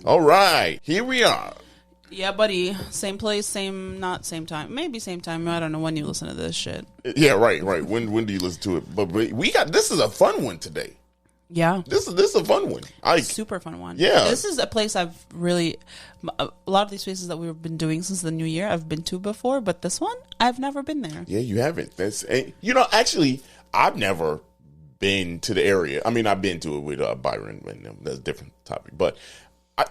All right, here we are. Yeah, buddy. Same place, not same time. Maybe same time. I don't know when you listen to this shit. Yeah, right. When do you listen to it? But this is a fun one today. Yeah. This is a fun one. Super fun one. Yeah. This is a place a lot of these places that we've been doing since the new year, I've been to before, but this one, I've never been there. Yeah, you haven't. Actually, I've never been to the area. I mean, I've been to it with Byron and them. That's a different topic. But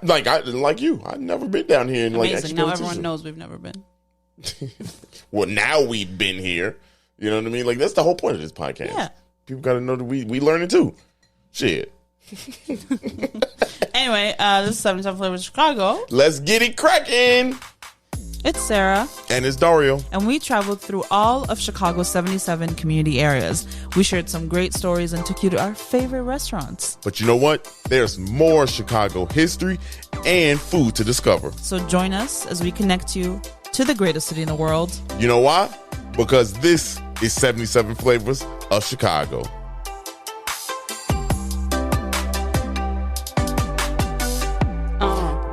like you, I've never been down here. And amazing. Now everyone knows we've never been. Well, now we've been here. You know what I mean? Like, that's the whole point of this podcast. Yeah. People got to know that we learning too. Shit. Anyway, this is 77 Flavors Chicago. Let's get it cracking. It's Sarah. And it's Dario. And we traveled through all of Chicago's 77 community areas. We shared some great stories and took you to our favorite restaurants. But you know what? There's more Chicago history and food to discover. So join us as we connect you to the greatest city in the world. You know why? Because this is 77 Flavors of Chicago.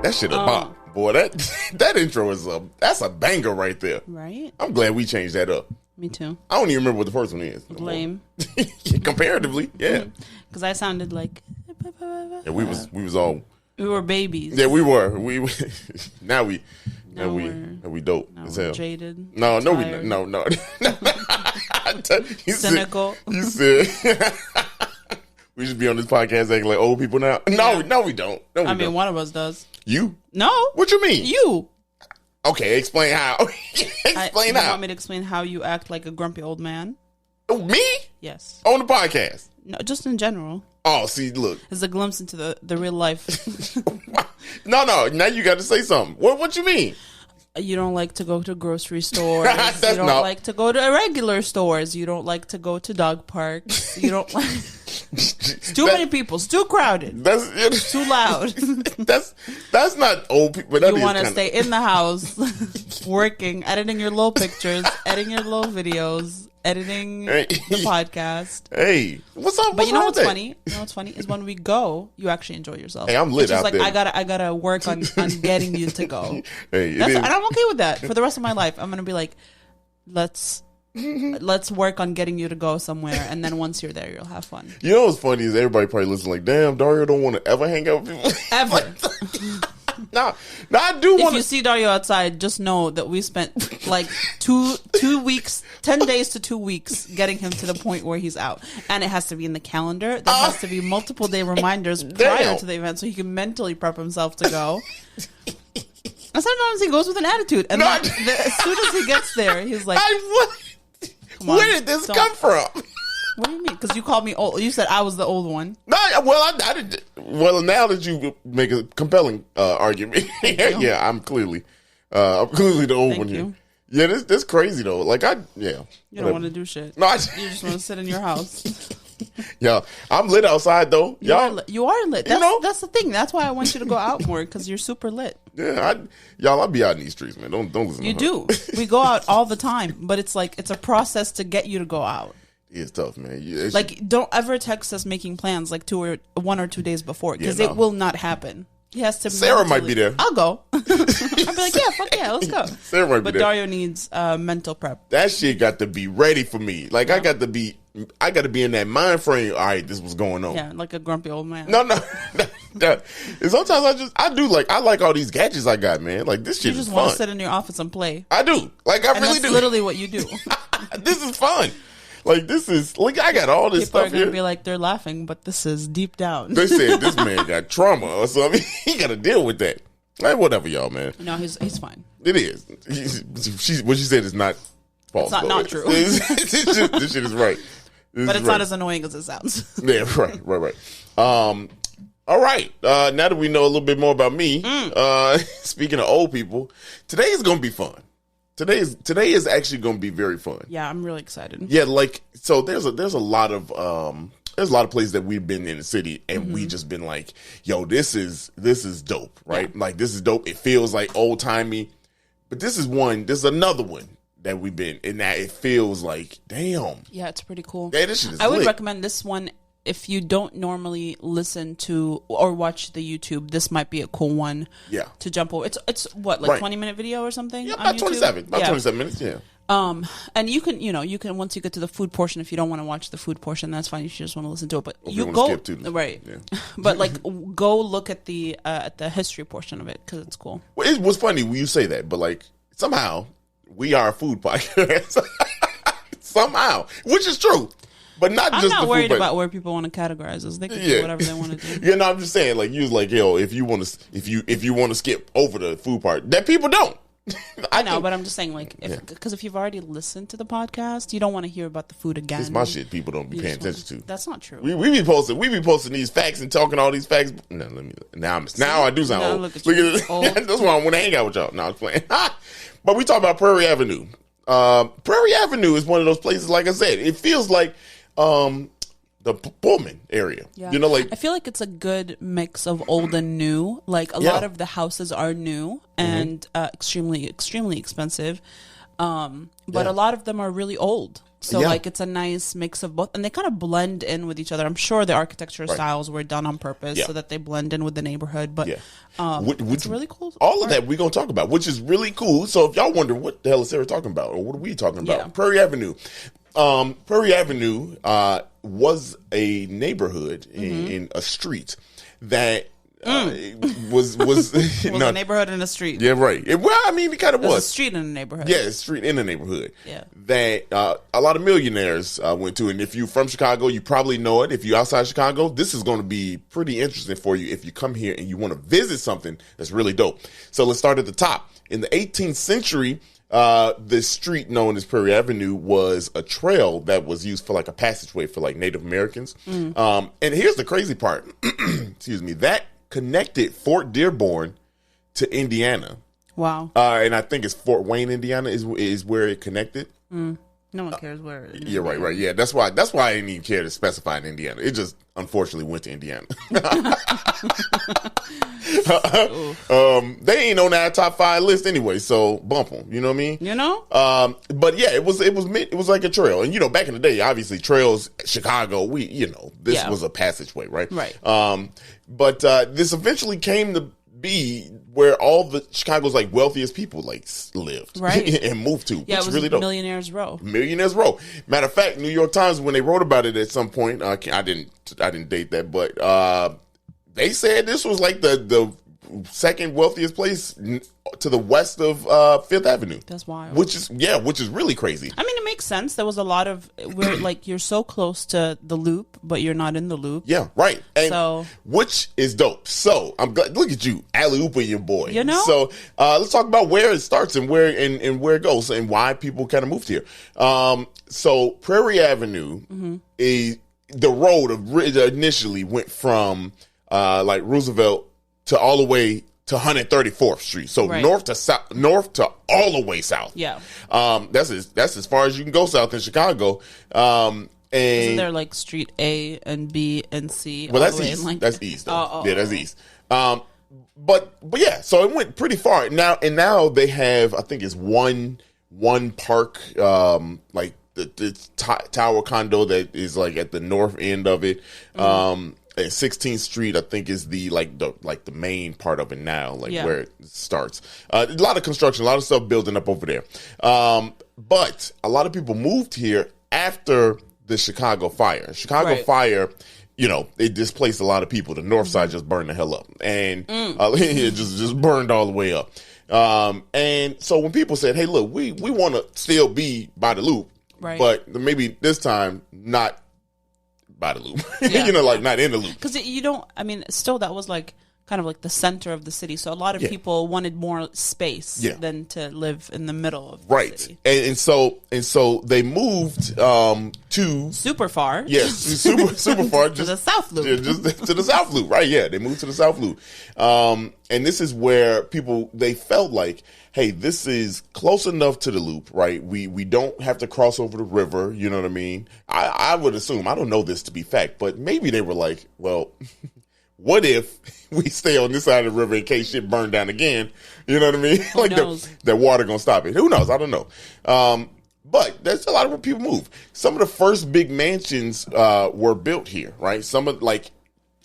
That shit a bop. Boy, that intro is that's a banger right there. Right? I'm glad we changed that up. Me too. I don't even remember what the first one is. Lame. Comparatively, yeah. Because I sounded like... Yeah, we was all... We were babies. Yeah, we were. Now we dope Now as we're hell. jaded. No. Cynical. You said... We should be on this podcast acting like old people now. No, we don't. No, we don't. One of us does. You? No. What you mean? You. Okay, explain how. Explain how. You want me to explain how you act like a grumpy old man? Oh, me? Yes. On the podcast? No, just in general. Oh, see, look. It's a glimpse into the real life. No. Now you got to say something. What you mean? You don't like to go to grocery stores. You don't like to go to regular stores. You don't like to go to dog parks. You don't like... It's too many people. It's too crowded. It's too loud. That's not old people. You want to stay in the house, working, editing your little pictures, editing your little videos, editing the podcast. Hey, what's up? But you know what's funny? You know what's funny is when we go, you actually enjoy yourself. Hey, I'm lit out there. I gotta work on getting you to go. Hey, and I'm okay with that for the rest of my life. I'm gonna be like, let's work on getting you to go somewhere, and then once you're there, you'll have fun. You know what's funny is everybody probably listening like, damn, Dario don't want to ever hang out with people. Ever. No, I do want to. If you see Dario outside, just know that we spent like 2 weeks, 10 days to 2 weeks getting him to the point where he's out. And it has to be in the calendar. There has to be multiple day reminders prior to the event so he can mentally prep himself to go. And sometimes he goes with an attitude. And as soon as he gets there, he's like... Where did this come from? What do you mean? Because you called me old. You said I was the old one. No, well, I did. Well, now that you make a compelling argument, yeah, I'm clearly the old one here. Yeah, this crazy though. Like you don't want to do shit. No, you just want to sit in your house. Yeah, I'm lit outside though. You are lit. That's the thing. That's why I want you to go out more because you're super lit. Yeah, I'll be out in these streets, man. Don't listen. You do. We go out all the time, but it's a process to get you to go out. It's tough, man. Don't ever text us making plans like 1 or 2 days before because it will not happen. He has to. Sarah might be there. I'll go. I'll be like, yeah, fuck yeah, let's go. Sarah might be there. But Dario needs mental prep. That shit got to be ready for me. Like I got to be in that mind frame. All right, this was going on. Yeah, like a grumpy old man. No. And sometimes I like all these gadgets I got, man. Like this shit is fun. You just want to sit in your office and play. I do. Like I really do. That's literally what you do. This is fun. Like this is I got all this People stuff are gonna here. Be like they're laughing, but this is deep down. They said this man got trauma or something. He got to deal with that. Like whatever, y'all, man. No, he's fine. It is. What she said is not false. It's not true. This shit is right. But it's not as annoying as it sounds. Yeah, right. All right. Now that we know a little bit more about me, speaking of old people, today is gonna be fun. Today is actually going to be very fun. Yeah, I'm really excited. Yeah, so there's a lot of places that we've been in the city and we just been like, yo, this is dope, right? Yeah. Like this is dope. It feels like old timey, but this is another one that we've been in that it feels like, damn. Yeah, it's pretty cool. Yeah, this shit is I would lit. recommend this one if you don't normally listen to or watch the YouTube, this might be a cool one. Yeah. To jump over. It's what, like 20-minute video or something? Yeah, on about YouTube? 27. About 27 minutes. Yeah. And you can once you get to the food portion, if you don't want to watch the food portion, that's fine. You just want to listen to it, but you go skip to right. Yeah. But like, go look at the history portion of it because it's cool. Well, it was funny when you say that, but like somehow we are a food podcast. Somehow, which is true. But not I'm just not the worried food, about where people want to categorize us. They can do whatever they want to do. Yeah, no, I'm just saying, like, you was like, yo, if you want to skip over the food part, that people don't. I know, but I'm just saying, like, because if you've already listened to the podcast, you don't want to hear about the food again. It's my shit. People don't be paying attention to. That's not true. We be posting these facts and talking all these facts. No, now I do sound old. Look at old. That's why I want to hang out with y'all. No, I was playing. But we talk about Prairie Avenue. Prairie Avenue is one of those places. Like I said, it feels like the Pullman area. Yeah. You know, like I feel like it's a good mix of old and new. Like a lot of the houses are new and extremely expensive, but a lot of them are really old. So like it's a nice mix of both, and they kind of blend in with each other. I'm sure the architecture styles were done on purpose so that they blend in with the neighborhood. But it's really cool. All of that we're gonna talk about, which is really cool. So if y'all wonder what the hell is Sarah talking about, or what are we talking about, Prairie Avenue. Prairie Avenue was a neighborhood in a street that was a neighborhood in a street. Yeah, right. Well, I mean, it kind of was a street in a neighborhood. Yeah, a street in a neighborhood. Yeah, that a lot of millionaires went to, and if you're from Chicago, you probably know it. If you're outside Chicago, this is going to be pretty interesting for you if you come here and you want to visit something that's really dope. So let's start at the top. In the 18th century. The street known as Prairie Avenue was a trail that was used for like a passageway for like Native Americans. And here's the crazy part. Excuse me. That connected Fort Dearborn to Indiana. Wow. And I think it's Fort Wayne, Indiana is where it connected. No one cares where. Yeah, right. Yeah, that's why I didn't even care to specify in Indiana. It just unfortunately went to Indiana. They ain't on our top 5 list anyway, so bump them. You know what I mean? You know. But yeah, it was like a trail, and you know, back in the day, obviously trails, Chicago, this was a passageway, right? Right. But this eventually came to be where all the Chicago's like wealthiest people like lived, right, and moved to. Yeah, it was really dope. Millionaires Row. Millionaires Row. Matter of fact, New York Times, when they wrote about it at some point, I didn't date that, but they said this was like the second wealthiest place to the west of Fifth Avenue. That's wild. Which is really crazy. I mean, it makes sense. There was a lot of where like you're so close to the loop, but you're not in the loop. Yeah, right. And so, which is dope. So I'm glad. Look at you, alley-ooping your boy. You know. So let's talk about where it starts and where it goes and why people kind of moved here. So Prairie Avenue is the road initially went from like Roosevelt to all the way to 134th Street. So north to all the way south. Yeah. That's as far as you can go south in Chicago. And isn't there like Street A and B and C? Well, that's east. That's east. That's east. But yeah, so it went pretty far. Now they have, I think it's one park, like the tower condo that is like at the north end of it. And 16th Street, I think, is the main part of it now, where it starts. A lot of construction, a lot of stuff building up over there. But a lot of people moved here after the Chicago fire. Fire, it displaced a lot of people. The north side just burned the hell up, and it just burned all the way up. And so when people said, "Hey, look, we want to still be by the loop, but maybe this time not." By the loop, not in the loop. Because still that was like kind of like the center of the city. So a lot of people wanted more space than to live in the middle of the city. And so they moved to super far. Yes, super far. To the South Loop. Just to the South Loop, right? Yeah, they moved to the South Loop. And this is where they felt like, hey, this is close enough to the loop, right? We don't have to cross over the river, you know what I mean? I would assume, I don't know this to be fact, but maybe they were like, well, what if we stay on this side of the river in case shit burned down again? You know what I mean? Who knows? The water gonna stop it. Who knows? I don't know. But there's a lot of people move. Some of the first big mansions were built here, right? Some of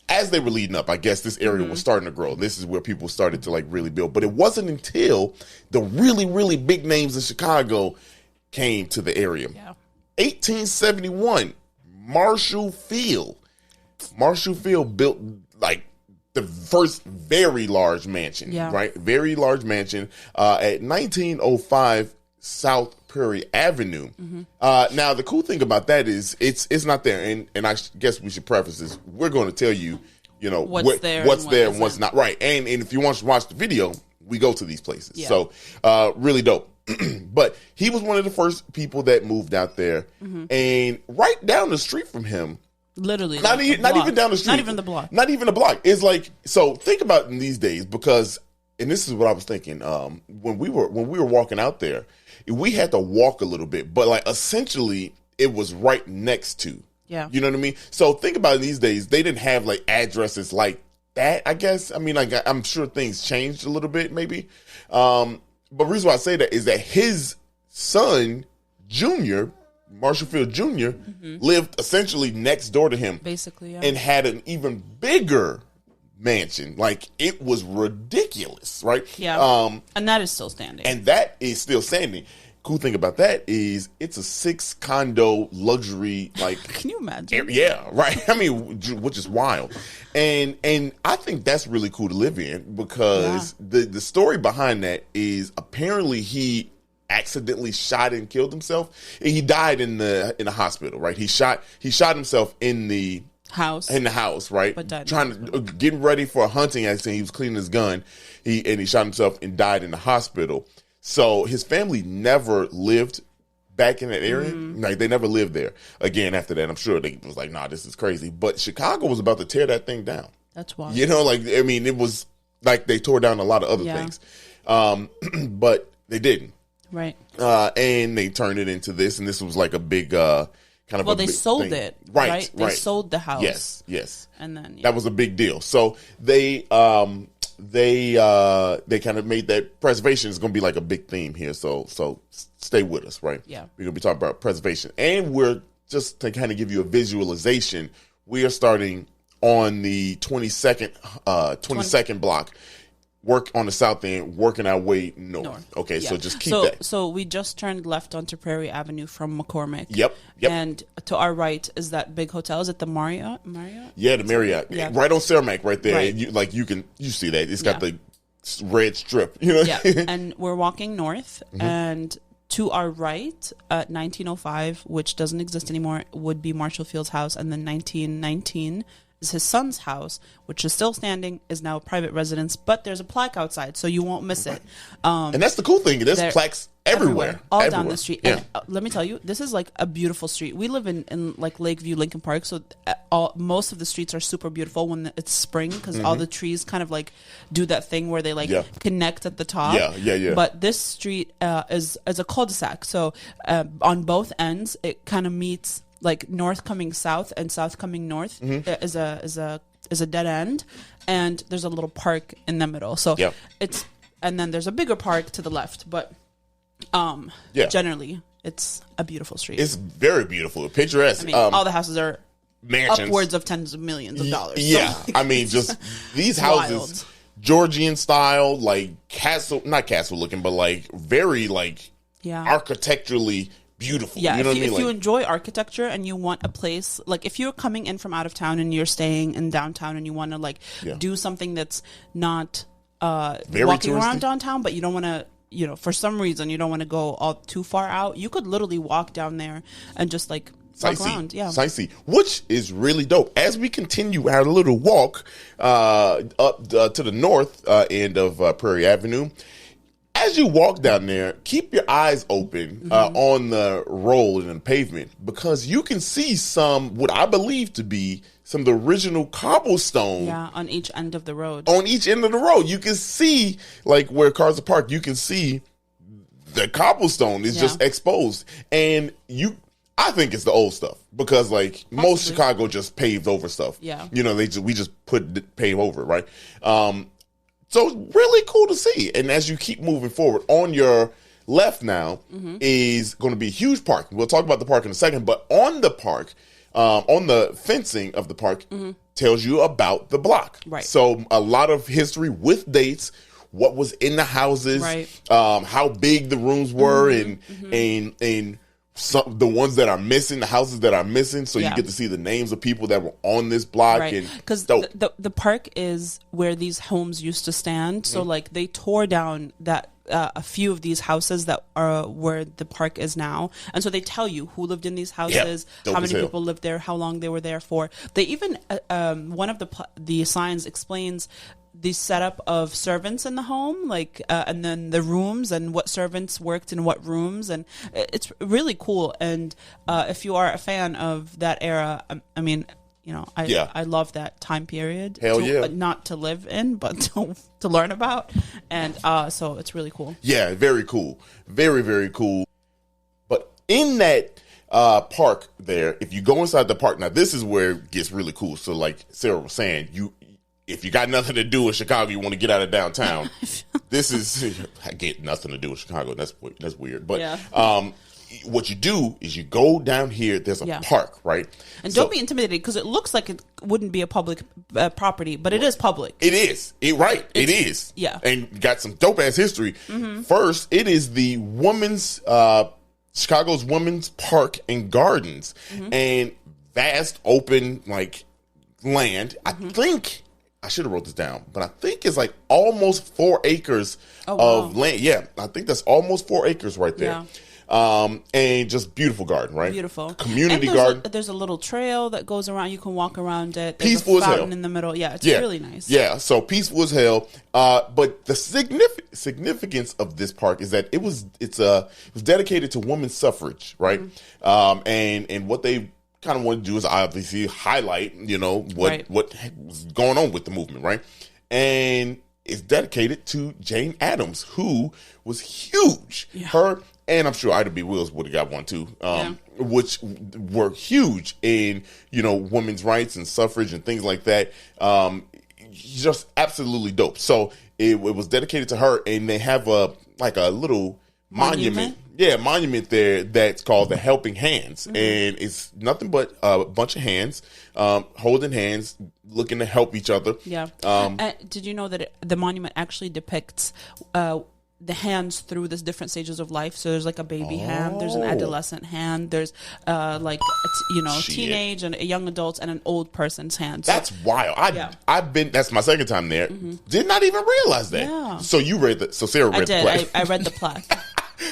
as they were leading up, I guess this area was starting to grow. This is where people started to really build. But it wasn't until the really, really big names in Chicago came to the area. Yeah. 1871, Marshall Field. Marshall Field built the first very large mansion, right? Very large mansion at 1905 South Prairie Avenue. Now, the cool thing about that is it's not there. And I guess we should preface this. We're going to tell you, what's there and what's not. Right. And if you want to watch the video, we go to these places. Yeah. So really dope. But he was one of the first people that moved out there. And right down the street from him, literally, not even down the street, not even the block, not even the block. It's so. Think about in these days, because, and this is what I was thinking. When we were walking out there, we had to walk a little bit, but essentially it was right next to. Yeah, you know what I mean. So think about in these days, they didn't have addresses like that. I guess. I mean, I'm sure things changed a little bit, maybe. But the reason why I say that is that his son, Junior. Marshall Field Jr. lived essentially next door to him. Basically, yeah. And had an even bigger mansion. It was ridiculous, right? Yeah. And that is still standing. And that is still standing. Cool thing about that is it's a 6 condo luxury, Can you imagine? Yeah, right. I mean, which is wild. And I think that's really cool to live in, because the story behind that is apparently he accidentally shot and killed himself. He died in the hospital, right? He shot himself in the house, right? But died getting ready for a hunting accident. He was cleaning his gun. He shot himself and died in the hospital. So his family never lived back in that area. They never lived there again after that. I'm sure they was nah, this is crazy. But Chicago was about to tear that thing down. That's wild. I mean, it was they tore down a lot of other things. But they didn't. Right. And they turned it into this, and this was a big kind of. Well, they sold thing. it. Right. They sold the house. Yes. And then that was a big deal. So they kind of made that preservation is going to be a big theme here. So stay with us, right? Yeah. We're going to be talking about preservation, and we're just to kind of give you a visualization. We are starting on the 22nd block. Work on the south end, working our way north. Okay, so just keep that. So we just turned left onto Prairie Avenue from McCormick. Yep. And to our right is that big hotel. Is it the Marriott? Yeah, the Marriott. Yeah. Right on Cermak, right there. Right. You see that. It's got the red strip. Yeah. And we're walking north, and to our right at 1905, which doesn't exist anymore, would be Marshall Field's house, and then 1919 is his son's house, which is still standing, is now a private residence, but there's a plaque outside, so you won't miss it. And that's the cool thing. There's plaques everywhere. All down the street. Yeah. And let me tell you, this is a beautiful street. We live in Lakeview, Lincoln Park, so most of the streets are super beautiful when it's spring, because all the trees kind of do that thing where they connect at the top. Yeah. But this street is a cul-de-sac, so on both ends, it kind of meets north coming south and south coming north is a dead end, and there's a little park in the middle. So and then there's a bigger park to the left, but generally it's a beautiful street. It's very beautiful, picturesque. I mean, all the houses are mansions, upwards of tens of millions of dollars. Yeah, so. I mean, just these houses, wild. Georgian style, castle, not castle looking, but very architecturally beautiful. Yeah, you know if you enjoy architecture and you want a place, if you're coming in from out of town and you're staying in downtown and you want to do something that's not very walking touristy. Around downtown, but you don't want to, for some reason you don't want to go all too far out, you could literally walk down there and just walk around. Yeah, sightsee, which is really dope. As we continue our little walk up to the north end of Prairie Avenue, as you walk down there, keep your eyes open on the road and the pavement, because you can see what I believe to be some of the original cobblestone. Yeah, on each end of the road. On each end of the road, you can see where cars are parked. You can see the cobblestone is just exposed, and I think it's the old stuff, because most Chicago just paved over stuff. Yeah, we just pave over it, right? So it's really cool to see. And as you keep moving forward on your left now is going to be a huge park. We'll talk about the park in a second, but on the park, on the fencing of the park, tells you about the block. Right. So a lot of history with dates, what was in the houses, how big the rooms were, and some the ones that are missing, the houses that are missing. So you get to see the names of people that were on this block. Right. Because the park is where these homes used to stand. So like they tore down that a few of these houses that are where the park is now, and so they tell you who lived in these houses, how many people lived there, how long they were there for. They even one of the signs explains the setup of servants in the home, like and then the rooms and what servants worked in what rooms, and it's really cool. And if you are a fan of that era, I mean, you know, I love that time period. Not to live in, but to learn about. And so it's really cool. Yeah, very cool. Very, very cool. But in that park there, if you go inside the park, now this is where it gets really cool. So like Sarah was saying, if you got nothing to do in Chicago, you want to get out of downtown, this is, I get nothing to do in Chicago. That's weird. But what you do is you go down here. There's a park, right? And don't be intimidated because it looks like it wouldn't be a public property, but it is public. It is. It is. Yeah. And got some dope ass history. First, it is the Chicago's Women's Park and Gardens, and vast open like land. I think I should have wrote this down, but I think it's like almost 4 acres of land. Yeah, I think that's almost 4 acres right there. Yeah. And just beautiful garden, right? Beautiful Community garden. There's a little trail that goes around. You can walk around it. There's peaceful a fountain as hell in the middle. Yeah, it's really nice. Yeah, so peaceful as hell. But the significance of this park is that it was dedicated to women's suffrage, right? And what they kind of want to do is obviously highlight, you know, what was going on with the movement, right? And it's dedicated to Jane Addams, who was huge. Yeah. Her, and I'm sure Ida B. Wells would have got one too, which were huge in, you know, women's rights and suffrage and things like that. Just absolutely dope. So it was dedicated to her, and they have a little monument. Yeah, monument there that's called the Helping Hands, and it's nothing but a bunch of hands holding hands, looking to help each other. Yeah. Did you know that the monument actually depicts the hands through the different stages of life? So there's like a baby hand, there's an adolescent hand, there's teenage and young adults, and an old person's hand. So, that's wild. I've been. That's my second time there. Did not even realize that. Yeah. So you read that. So Sarah read the plaque. I read the plaque.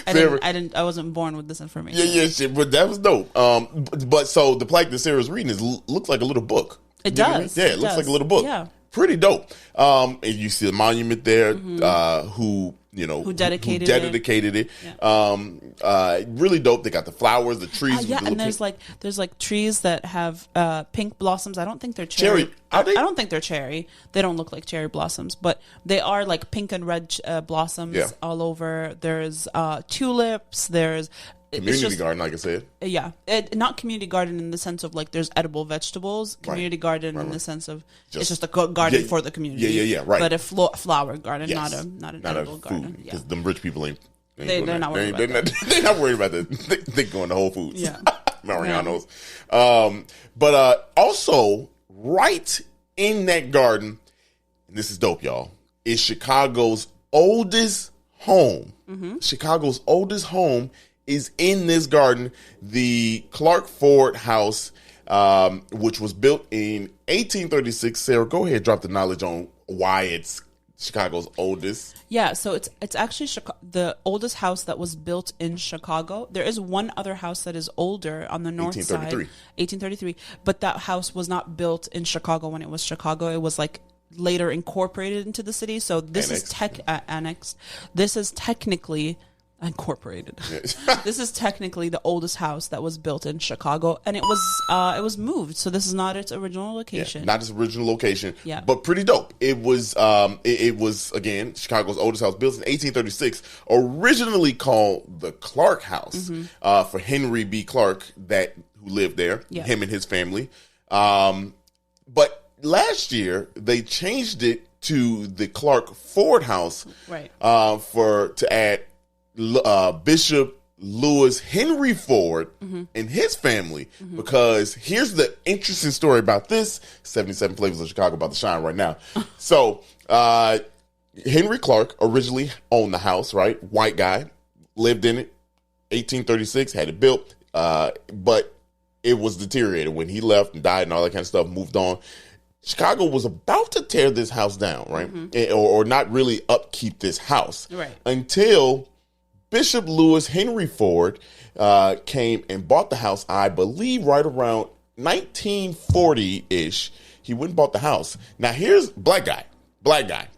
I wasn't born with this information. Yeah, but that was dope. But so the plaque that Sarah's reading looks like a little book. It does. Yeah, it looks like a little book. Yeah. Pretty dope. And you see the monument there, who dedicated it. Yeah. Really dope. They got the flowers, the trees. And there's like trees that have pink blossoms. I don't think they're cherry. Are they? I don't think they're cherry. They don't look like cherry blossoms, but they are like pink and red blossoms all over. There's tulips. There's community garden, like I said. Yeah. Not community garden in the sense of like there's edible vegetables. Community garden in the sense of it's just a garden for the community. Yeah, right. But a flower garden, not an edible garden. Because them rich people ain't they're not worried about that. They're not worried about that. They going to Whole Foods. Yeah. Mariano's. But also, right in that garden, and this is dope, y'all, is Chicago's oldest home. Chicago's oldest home is in this garden, the Clark Ford House, which was built in 1836. Sarah, go ahead, drop the knowledge on why it's Chicago's oldest. Yeah, so it's actually the oldest house that was built in Chicago. There is one other house that is older on the north side, 1833. But that house was not built in Chicago when it was Chicago. It was like later incorporated into the city. So this is annexed. This is technically incorporated. This is technically the oldest house that was built in Chicago, and it was moved. So this is not its original location. Not its original location. Yeah, but pretty dope. It was it was again Chicago's oldest house, built in 1836. Originally called the Clark House for Henry B. Clark who lived there. Yeah. Him and his family. But last year they changed it to the Clark Ford House. Right. To add Bishop Lewis Henry Ford and his family, because here's the interesting story about this. 77 Flavors of Chicago about to shine right now. So Henry Clark originally owned the house, right? White guy, lived in it, 1836, had it built, but it was deteriorated when he left and died and all that kind of stuff, moved on. Chicago was about to tear this house down, right? Or not really upkeep this house. Right. Until Bishop Lewis Henry Ford came and bought the house, I believe right around 1940-ish. He went and bought the house. Now here's black guy.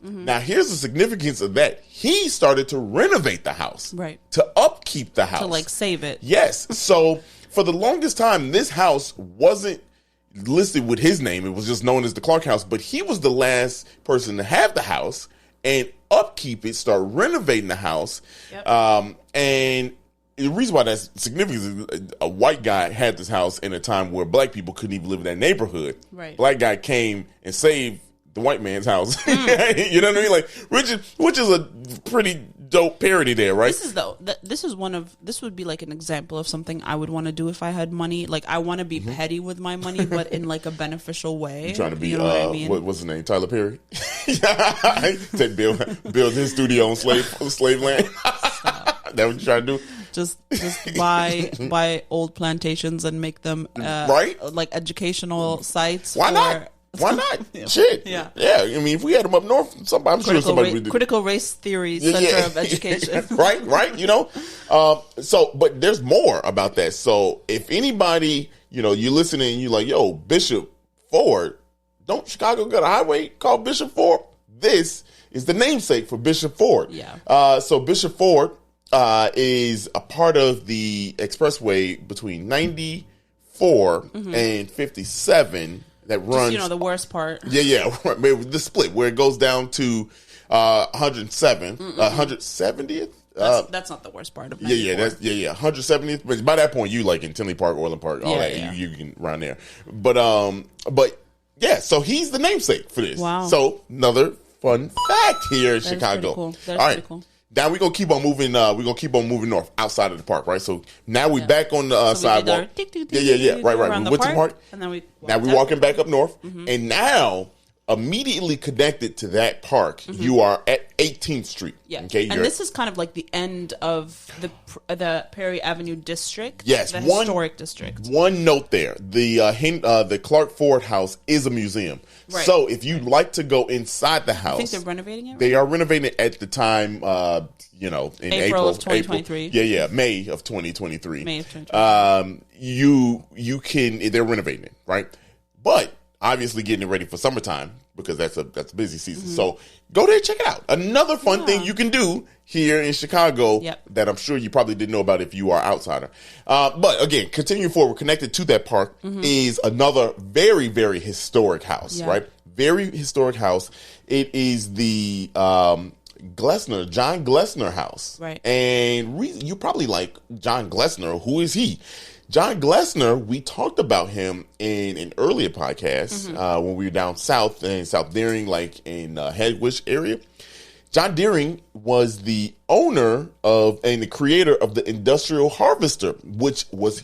Now here's the significance of that. He started to renovate the house. Right. To upkeep the house. To like save it. Yes. So for the longest time, this house wasn't listed with his name. It was just known as the Clark House, but he was the last person to have the house and upkeep it, start renovating the house. Yep. And the reason why that's significant is a white guy had this house in a time where black people couldn't even live in that neighborhood. Right. Black guy came and saved the white man's house. You know what I mean? Like, which is a pretty dope parody there, right? This would be like an example of something I would want to do if I had money. Like, I want to be petty with my money, but in like a beneficial way. You trying to be, you know what I mean? What's his name? Tyler Perry? Take build his studio on slave land. That what you trying to do? Just buy old plantations and make them right, like educational sites. Why not? Why not? Yeah. Shit. Yeah. I mean, if we had them up north, I'm sure somebody would do. Critical race theory center of education. right. You know. But there's more about that. So if anybody, you listening, and you like, yo, Bishop Ford, don't Chicago got a highway called Bishop Ford? This is the namesake for Bishop Ford. Yeah. So Bishop Ford is a part of the expressway between 94 and 57. That runs, just, the worst part. Yeah, the split where it goes down to 107, 170th. That's not the worst part of 94. 170th. But by that point, you like in Tinley Park, Orland Park, all that. Yeah. You can run there. But yeah. So he's the namesake for this. Wow. So another fun fact here in Chicago. Cool. That's all pretty cool. Now we're gonna keep on moving. We're gonna keep on moving north outside of the park, right? So now we're back on the sidewalk. Right. We went to the park, and then we're walking back up north, and now immediately connected to that park, you are at 18th Street. Yeah. Okay. And this is kind of like the end of the Prairie Avenue district. Yes. The historic district. One note there: the Clark Ford House is a museum. Right. So if you'd like to go inside the house, I think they're renovating it. Right? They are renovating it at the time. In April of 2023. May of 2023. May of 2023. You can. They're renovating it, right? But obviously getting it ready for summertime because that's a busy season. So go there and check it out. Another fun thing you can do here in Chicago that I'm sure you probably didn't know about if you are outsider. But again, continuing forward, connected to that park is another very, very historic house, right? Very historic house. It is the John Glessner house. Right. And you probably like John Glessner. Who is he? John Glessner, we talked about him in an earlier podcast when we were down south in South Deering, like in Headwish area. John Deering was the owner of and the creator of the Industrial Harvester, which was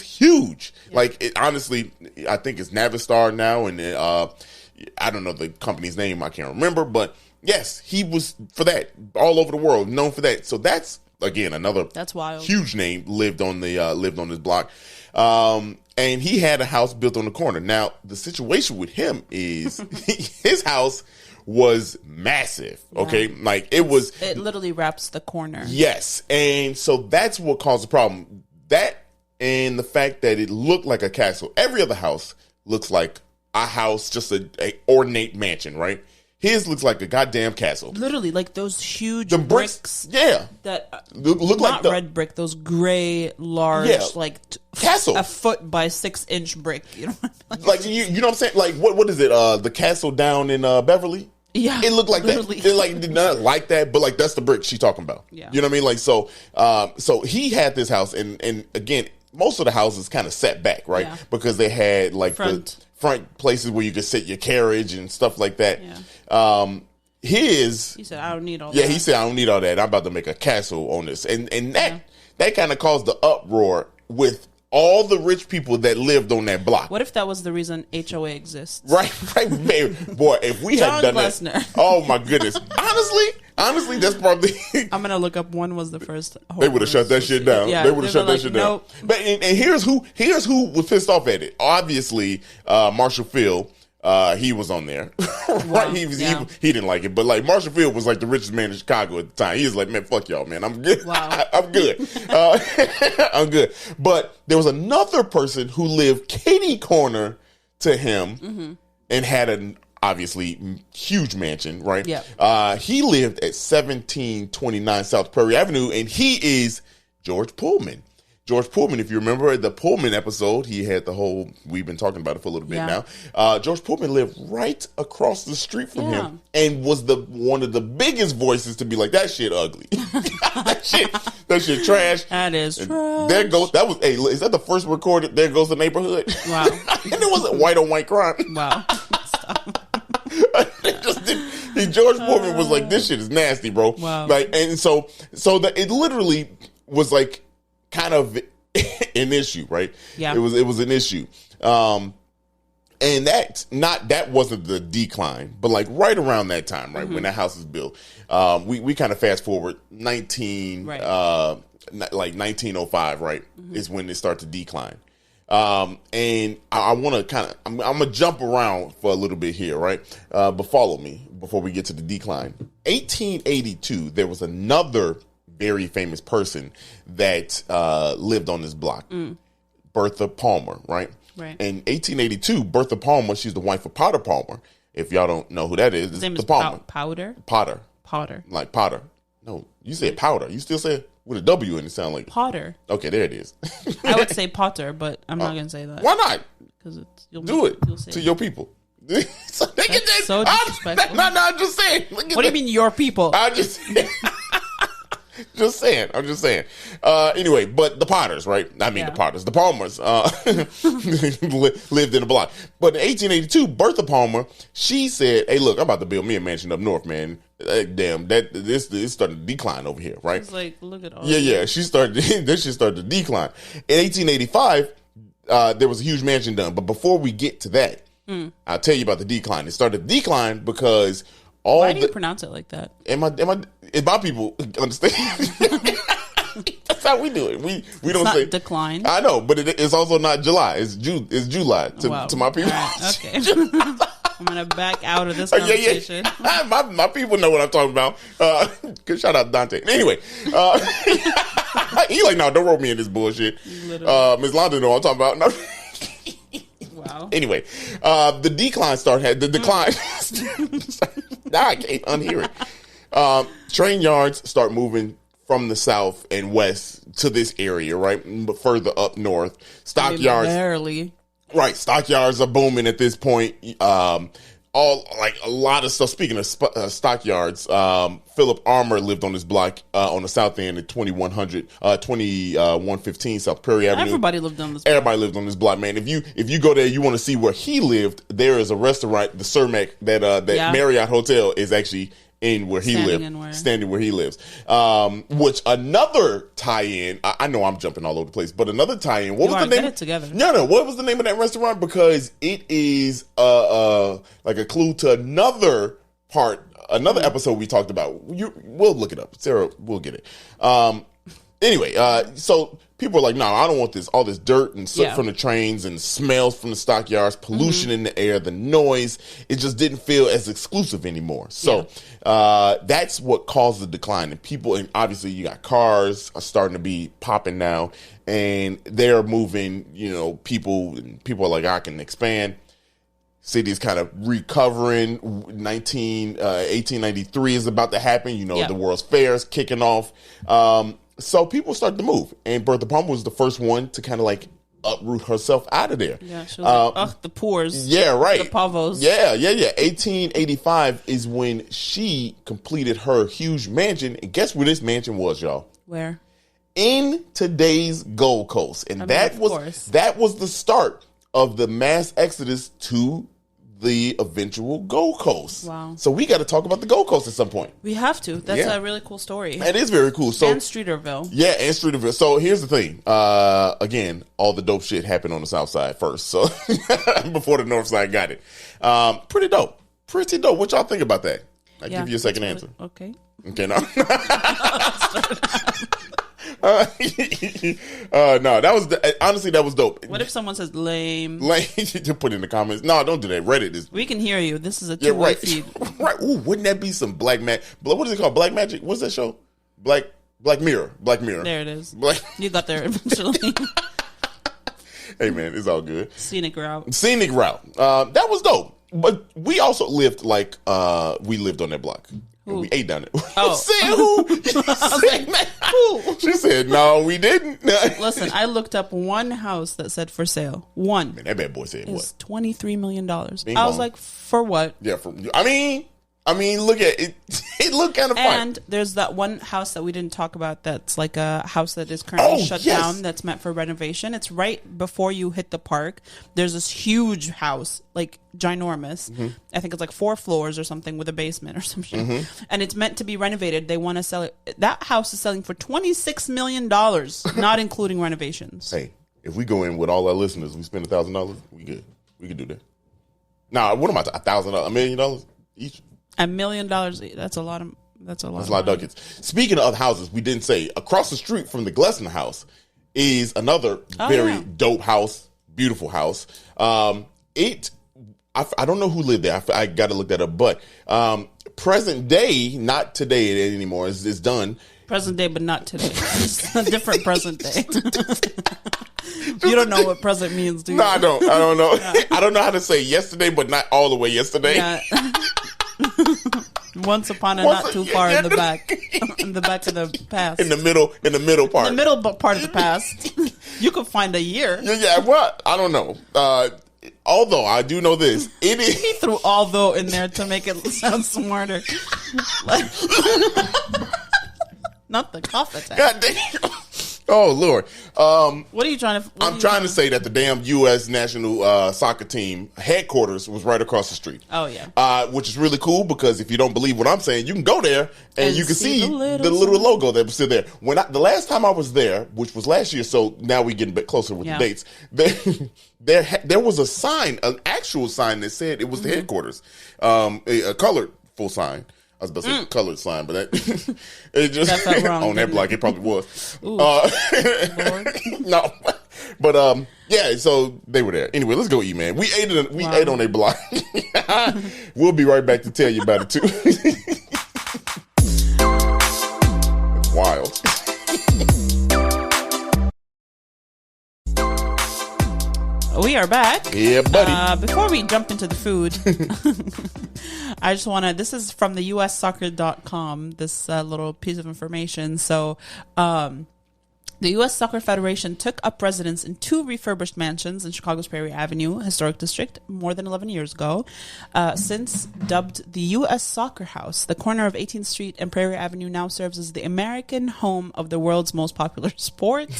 huge. Yeah. Like honestly, I think it's Navistar now, and I don't know the company's name. I can't remember, but yes, he was for that all over the world, known for that. So that's. Again, that's wild. Huge name lived on this block, and he had a house built on the corner. Now the situation with him is his house was massive. Okay, like it literally wraps the corner. Yes, and so that's what caused the problem. That and the fact that it looked like a castle. Every other house looks like a house, just a ornate mansion, right? His looks like a goddamn castle. Literally, like those huge bricks. Yeah. That look like red brick, those gray, large, castle. A foot by 6-inch brick. You know like you know what I'm saying? Like, what is it? The castle down in Beverly? Yeah. It looked like literally. That. It like did not like that, but like that's the brick she's talking about. Yeah. You know what I mean? Like, so he had this house, and again, most of the houses kind of set back, right? Yeah. Because they had like the front places where you could sit your carriage and stuff like that. Yeah. He said, I don't need all that. Yeah, he said, I don't need all that. I'm about to make a castle on this. And that kind of caused the uproar with all the rich people that lived on that block. What if that was the reason HOA exists? Right, baby. Boy, if we had done that. Oh, my goodness. Honestly, that's probably... I'm going to look up when was the first... They would have shut that shit down. Yeah, they would have shut that shit down. Nope. But, and here's who was pissed off at it. Obviously, Marshall Field, he was on there. Right? Wow. He didn't like it. But, like, Marshall Field was, like, the richest man in Chicago at the time. He was like, man, fuck y'all, man. I'm good. Wow. I'm good. I'm good. But there was another person who lived kitty corner to him and had an obviously huge mansion, right? Yeah. He lived at 1729 South Prairie Avenue, and he is George Pullman. George Pullman, if you remember the Pullman episode, he had the whole, we've been talking about it for a little bit now. George Pullman lived right across the street from him and was one of the biggest voices to be like, that shit ugly. that shit trash. That is trash. There goes, is that the first recorded There Goes the Neighborhood? Wow. And it wasn't white on white crime. Wow. George Pullman was like, this shit is nasty, bro. Wow. Like, and so it literally was like kind of an issue, right? Yeah. It was an issue. And that wasn't the decline, but like right around that time, right, when that house was built, we kind of fast forward 1905, right, is when it started to decline. And I want to I'm going to jump around for a little bit here, right? But follow me before we get to the decline. 1882, there was another very famous person that lived on this block, Bertha Palmer, right? Right. In 1882, Bertha Palmer, she's the wife of Potter Palmer. If y'all don't know who that is, his name the is Palmer. Powder? Potter. Like Potter. No, you said powder. You still say it with a W and it sound like Potter. Okay, there it is. I would say Potter, but I'm not gonna say that. Why not? Because do it to your people. So disrespectful. No, I'm just saying. What do you mean, your people? I'm just saying. Anyway, but the Potters, right? The Potters, the Palmers, lived in the block. But in 1882, Bertha Palmer, she said, "Hey, look, I'm about to build me a mansion up north, man. Damn, this starting to decline over here, right?" It's like, look at all. Yeah. She started. This shit started to decline. In 1885, there was a huge mansion done. But before we get to that, I'll tell you about the decline. It started to decline because why do you pronounce it like that? If my people understand, that's how we do it. We don't say decline. I know, but it's also not July. It's July to my people. Right, okay. I'm gonna back out of this conversation. Yeah. My people know what I'm talking about. Good shout out Dante. Anyway, he like, no, don't roll me in this bullshit. Miss Londa know what I'm talking about. No. Wow. Anyway, the decline started. The decline. Now I can't unhear it. Train yards start moving from the south and west to this area, right? But further up north, stockyards. Barely. Right, stockyards are booming at this point. All like a lot of stuff. Speaking of stockyards, Philip Armour lived on this block on the south end at 2115 South Prairie Avenue. Everybody lived on this block. Everybody lived on this block, man. If you go there, you want to see where he lived. There is a restaurant, the Cermak, that Marriott Hotel is actually in where he lived, standing where he lives. Which another tie-in. I know I'm jumping all over the place, but another tie-in. What was the name? Get it together. No. What was the name of that restaurant? Because it is like a clue to another episode we talked about. We'll look it up, Sarah. We'll get it. Anyway, so people are like, no, I don't want all this dirt and soot from the trains and smells from the stockyards, pollution in the air, the noise. It just didn't feel as exclusive anymore. So that's what caused the decline. And people, and obviously you got cars are starting to be popping now, and they're moving, people are like, I can expand. City's kind of recovering. 1893 is about to happen. The World's Fair is kicking off. So people started to move, and Bertha Palmer was the first one to kind of like uproot herself out of there. Yeah, she was like, the poors. Yeah, right. The pavos. Yeah. 1885 is when she completed her huge mansion. And guess where this mansion was, y'all? Where? In today's Gold Coast. And that was the start of the mass exodus to the eventual Gold Coast. Wow. So we got to talk about the Gold Coast at some point. We have to. That's a really cool story. It is very cool. So and Streeterville. Yeah, and Streeterville. So here's the thing. Again, all the dope shit happened on the south side first. So before the north side got it. Pretty dope. Pretty dope. What y'all think about that? I'll give you a second answer. Okay. Okay, no. No, that was honestly that was dope. What if someone says lame? Lame, you put in the comments. No, don't do that. Reddit is. We can hear you. This is a two-way feed. Right. Ooh, wouldn't that be some black magic? What is it called? Black magic? What's that show? Black Mirror. Black Mirror. There it is. You got there eventually. Hey man, it's all good. Scenic route. That was dope. But we also lived we lived on that block. Who? We ate down there. Oh. Said who? Who? She said, no, we didn't. Listen, I looked up one house that said for sale. One. Man, that bad boy said what? $23 million. I was bong. like, for what? Yeah, I mean, look at it. It looked kind of fun. And there's that one house that we didn't talk about that's like a house that is currently shut down that's meant for renovation. It's right before you hit the park. There's this huge house, like ginormous. Mm-hmm. I think it's like 4 floors or something with a basement or some shit. Mm-hmm. And it's meant to be renovated. They want to sell it. That house is selling for $26 million, not including renovations. Hey, if we go in with all our listeners, we spend $1,000, we good. We could do that. Nah, what am I talking? $1,000, $1 million each? $1 million. That's a lot of. That's a lot of ducats. Speaking of houses, we didn't say across the street from the Glesson house is another very dope house, beautiful house. I don't know who lived there. I got to look that up. But present day, not today anymore. It's done. Present day, but not today. It's a different present day. You don't know what present means, do you? No, I don't know. Yeah. I don't know how to say yesterday, but not all the way yesterday. Yeah. Once upon a not too far in the back. In the back of the past. In the middle part. In the middle part of the past. You could find a year. Yeah, what? I don't know. Although I do know this. It is. He threw although in there to make it sound smarter. Not the cough attack. God damn. Oh Lord! What are you trying to? I'm trying to say that the damn U.S. national soccer team headquarters was right across the street. Oh yeah. Which is really cool because if you don't believe what I'm saying, you can go there and you can see the little logo that was still there. The last time I was there, which was last year, so now we're getting a bit closer with the dates. There was a sign, an actual sign that said it was the headquarters, a colorful sign. I was about to say colored sign, but it just that felt wrong, on that block it probably was. Ooh, no, but yeah. So they were there. Anyway, let's go eat, man. We ate on a block. We'll be right back to tell you about it too. It's wild. We are back. Yeah, buddy. Before we jump into the food, I just want to, this is from the ussoccer.com, this little piece of information. So, the U.S. Soccer Federation took up residence in 2 refurbished mansions in Chicago's Prairie Avenue Historic District more than 11 years ago. Since dubbed the U.S. Soccer House, the corner of 18th Street and Prairie Avenue now serves as the American home of the world's most popular sport.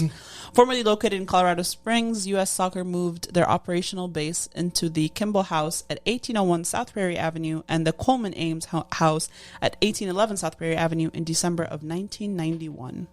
Formerly located in Colorado Springs, U.S. Soccer moved their operational base into the Kimball House at 1801 South Prairie Avenue and the Coleman Ames House at 1811 South Prairie Avenue in December of 1991.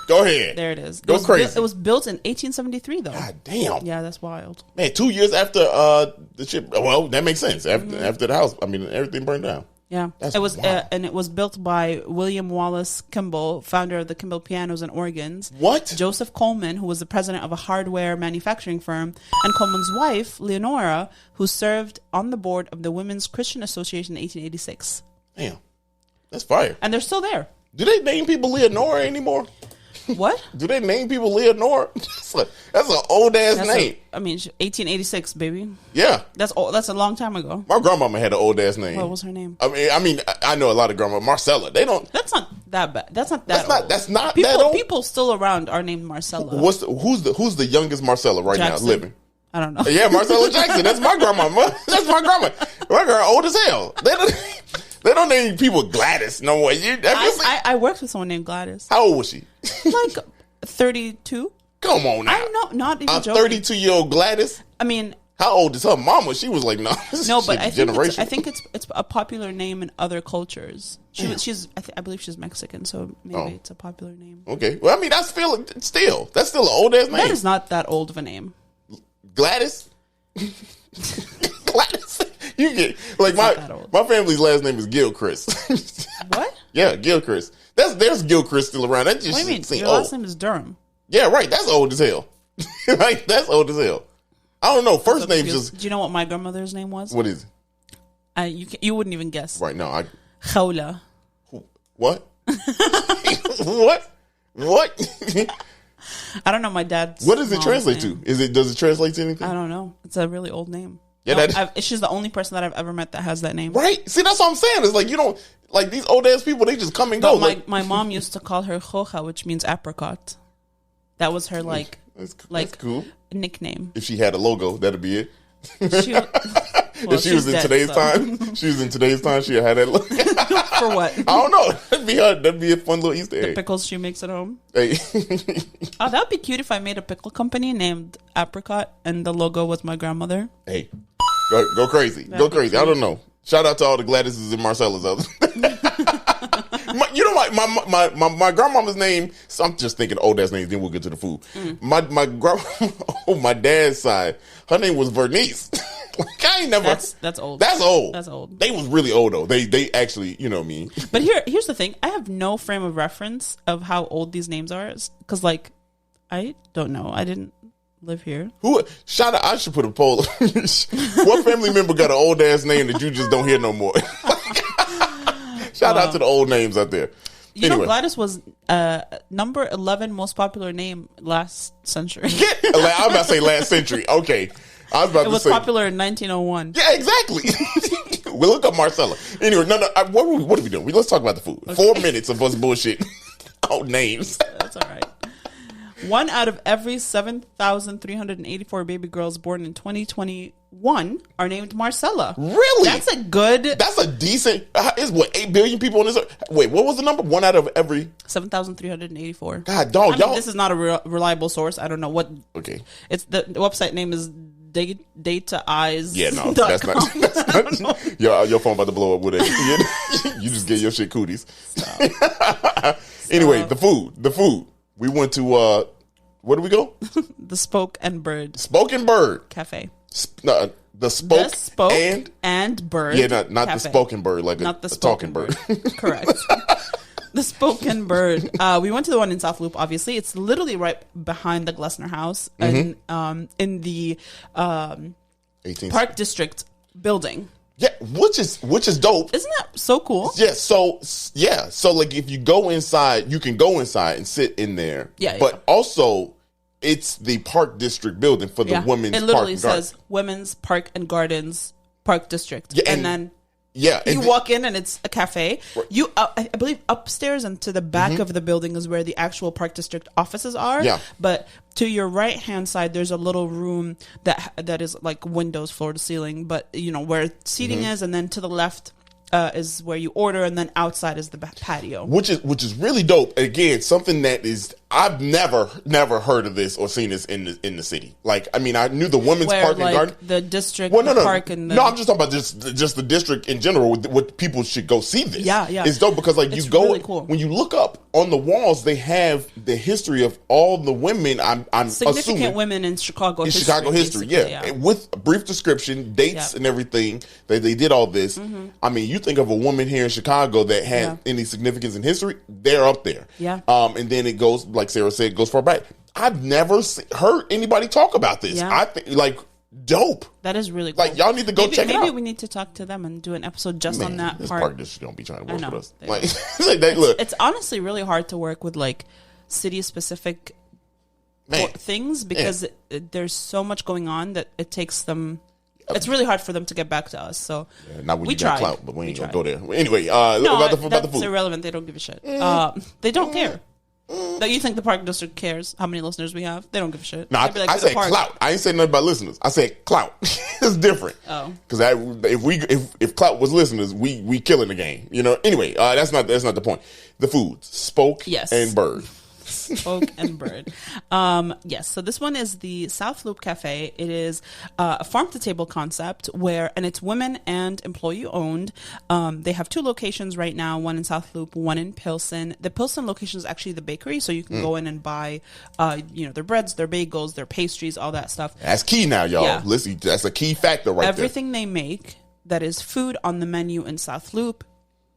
Go ahead. There it is. Go crazy. It was built in 1873, though. God damn. Yeah, that's wild. Man, 2 years after the ship. Well, that makes sense. After the house, I mean, everything burned down. Yeah, That's it was, wild. And it was built by William Wallace Kimball, founder of the Kimball Pianos and Organs. What? Joseph Coleman, who was the president of a hardware manufacturing firm, and Coleman's wife, Leonora, who served on the board of the Women's Christian Association in 1886. Damn, that's fire. And they're still there. Do they name people Leonora anymore? What? Do they name people Leonora? That's an old ass name. 1886, baby. Yeah, that's a long time ago. My grandmama had an old ass name. What was her name? I mean, I know a lot of grandma. Marcella. They don't. That's not that bad. That's not that. That's not people, that old. People still around are named Marcella. Who's the youngest Marcella right Jackson. now living? I don't know. Yeah, Marcella Jackson. That's my grandma. That's my grandma. My grandma old as hell. They don't name people Gladys no more. I worked with someone named Gladys. How old was she? Like 32. Come on now. I'm not even a joking. 32-year-old Gladys. I mean, How old is her mama? She was like, no. No, but I think it's a popular name in other cultures. I believe she's Mexican, so maybe it's a popular name. Okay. Well, I mean, that's still an old ass name. That is not that old of a name. Gladys. Gladys. You get like my family's last name is Gilchrist. What? Yeah, Gilchrist. There's Gilchrist still around. That just what do you mean? Your old. last name is Durham. Yeah, right. That's old as hell. Like that's old as hell. I don't know. First name just. Do you know what my grandmother's name was? What is it? You wouldn't even guess. Right now, Khawla. What? What? I don't know. My dad's. What does it translate to? Does it translate to anything? I don't know. It's a really old name. Yeah, she's the only person that I've ever met that has that name. Right. See, that's what I'm saying. It's like you don't like these old ass people. They just come and go. My mom used to call her Joja, which means apricot. That was her that's cool nickname. If she had a logo, that'd be it. If she was in dead, today's time, she was in today's time. She had that logo. For what? I don't know. That'd be a fun little Easter egg. The pickles she makes at home. Hey. Oh, that'd be cute if I made a pickle company named Apricot and the logo was my grandmother. Hey, go crazy, go crazy. I don't know. Shout out to all the Gladyses and Marcellas out there. You know, my grandmama's name. So I'm just thinking old ass names. Then we'll get to the food. My grandma on my dad's side, her name was Vernice. Like I ain't never. That's old. That's old. That's old. They was really old though. They actually, you know what I mean. But here's the thing. I have no frame of reference of how old these names are, because like I don't know. I didn't live here. Shout out! I should put a poll. What family member got an old ass name that you just don't hear no more? Shout out to the old names out there. You know, Gladys was number 11 most popular name last century. I was about to say last century. Okay. I was about to say. It was popular in 1901. Yeah, exactly. We'll look up Marcella. Anyway, no. What are we doing? Let's talk about the food. Okay. 4 minutes of us bullshit. Old names. That's all right. 1 out of every 7,384 baby girls born in 2021 are named Marcella. Really? That's a decent. Is what 8 billion people on this earth? Wait, what was the number? 1 out of every 7,384. God, dog, y'all. This is not a reliable source. I don't know what. Okay. It's the website name is Data Eyes. Yeah, no, that's not. Your phone about to blow up with it. You just get your shit cooties. Anyway, the food. We went to where do we go? The Spoke and Bird. Spoke and Bird Cafe. The Spoke and Bird. Yeah, not Cafe. the Spoken Bird, like not the talking bird. Correct. The Spoken Bird. We went to the one in South Loop. Obviously, it's literally right behind the Glessner House, and in the Park District building. Yeah, which is dope. Isn't that so cool? Yeah, so like if you go inside, you can go inside and sit in there. Yeah, but also it's the Park District building for the women's. It literally says Women's Park and Gardens Park District, and then you walk in and it's a cafe. Right. I believe upstairs and to the back of the building is where the actual Park District offices are. Yeah, but to your right hand side, there's a little room that is like windows floor to ceiling, but you know where seating is, and then to the left is where you order, and then outside is the patio, which is really dope. Again, something that is I've never heard of this or seen this in the city. Like, I mean, I knew the women's park and garden, the district, park, and I'm just talking about just the district in general. What people should go see this. Yeah, it's dope because like it's you go really cool. When you look up on the walls, they have the history of all the women. I'm significant assuming, women in Chicago history, yeah, with a brief description, dates, and everything. They did all this. I mean, you think of a woman here in Chicago that had any significance in history, they're up there. Yeah. And then it goes, like Sarah said, it goes far back. I've never heard anybody talk about this. Yeah. I think like dope. That is really cool. Like y'all need to go check it out. Maybe we need to talk to them and do an episode just on that this part. Park District don't be trying to work with us. Look, it's honestly really hard to work with like city specific things because there's so much going on that it takes them. It's really hard for them to get back to us. So not when we you got tried. clout, but we ain't gonna go there. Anyway, about the food. That's irrelevant. They don't give a shit. They don't care. Do you think the Park District cares how many listeners we have? They don't give a shit. No, I said clout. I ain't saying nothing about listeners. I said clout. It's different. Oh, because if clout was listeners, we killing the game. You know. Anyway, that's not the point. The foods, Spoke and Bird. Spoken Bird. Yes, so this one is the South Loop Cafe. It is a farm-to-table concept and it's women and employee-owned. They have 2 locations right now, one in South Loop, one in Pilsen. The Pilsen location is actually the bakery, so you can go in and buy, their breads, their bagels, their pastries, all that stuff. That's key now, y'all. Yeah. Listen, that's a key factor right Everything they make that is food on the menu in South Loop,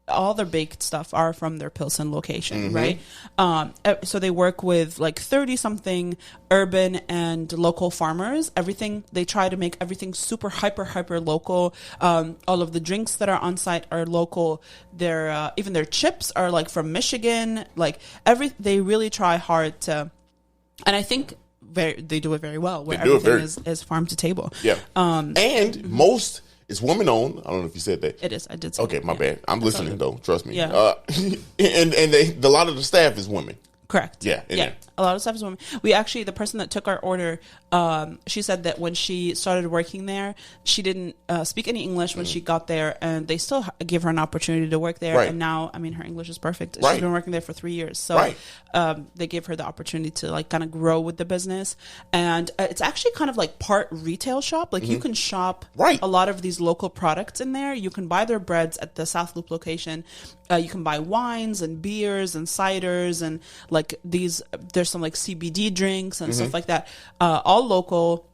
all their baked stuff are from their Pilsen location, right? So they work with like 30-something urban and local farmers. They try to make everything super hyper local. All of the drinks that are on site are local. Even their chips are like from Michigan. Like they really try hard to, and I think they do it very well. Where everything is farm to table. Yeah, and most. It's woman owned. I don't know if you said that. It is. I did say okay, that. my bad. I'm listening though. Trust me. Yeah. And a lot of the staff is women. Correct. Yeah. Yeah. A lot of stuff is women. The person that took our order, she said that when she started working there, she didn't speak any English when she got there, and they still gave her an opportunity to work there. Right. And now, I mean, her English is perfect. Right. She's been working there for 3 years. So they gave her the opportunity to like kind of grow with the business. And it's actually kind of like part retail shop. Like you can shop a lot of these local products in there. You can buy their breads at the South Loop location. You can buy wines and beers and ciders and like there's some like CBD drinks and stuff like that, all local.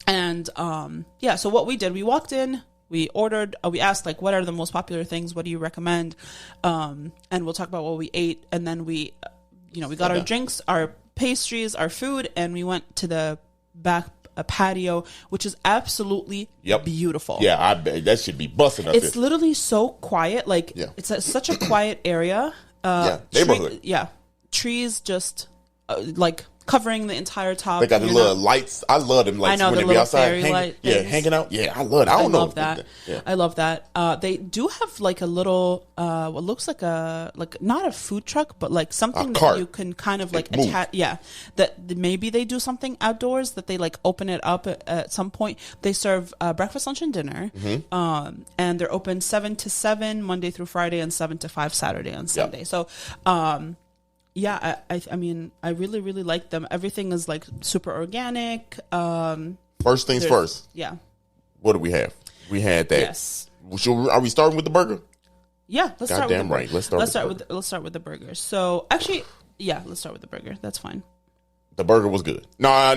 And so what we did, we walked in, we ordered, we asked like, what are the most popular things? What do you recommend? And we'll talk about what we ate. And then we got our drinks, our pastries, our food, and we went to the back patio, which is absolutely beautiful. Yeah, I bet that should be busting up. It's literally so quiet. Like it's such a quiet area. Neighborhood. Trees just like covering the entire top. They got the little lights. I love them lights. I know, when the they be little outside fairy light things. hanging out. Yeah, I love it. I love that. I love that. They do have like a little what looks like not a food truck, but like something that you can kind of like attach. Yeah, that maybe they do something outdoors that they like open it up at some point. They serve breakfast, lunch, and dinner. And they're open 7 to 7 Monday through Friday and 7 to 5 Saturday and Sunday. So I mean, I really, really like them. Everything is like super organic. First things first. Yeah. What do we have? We had that. Yes. Are we starting with the burger? Yeah, let's start with the burger. Let's start with the burger. So actually, let's start with the burger. That's fine. The burger was good. No.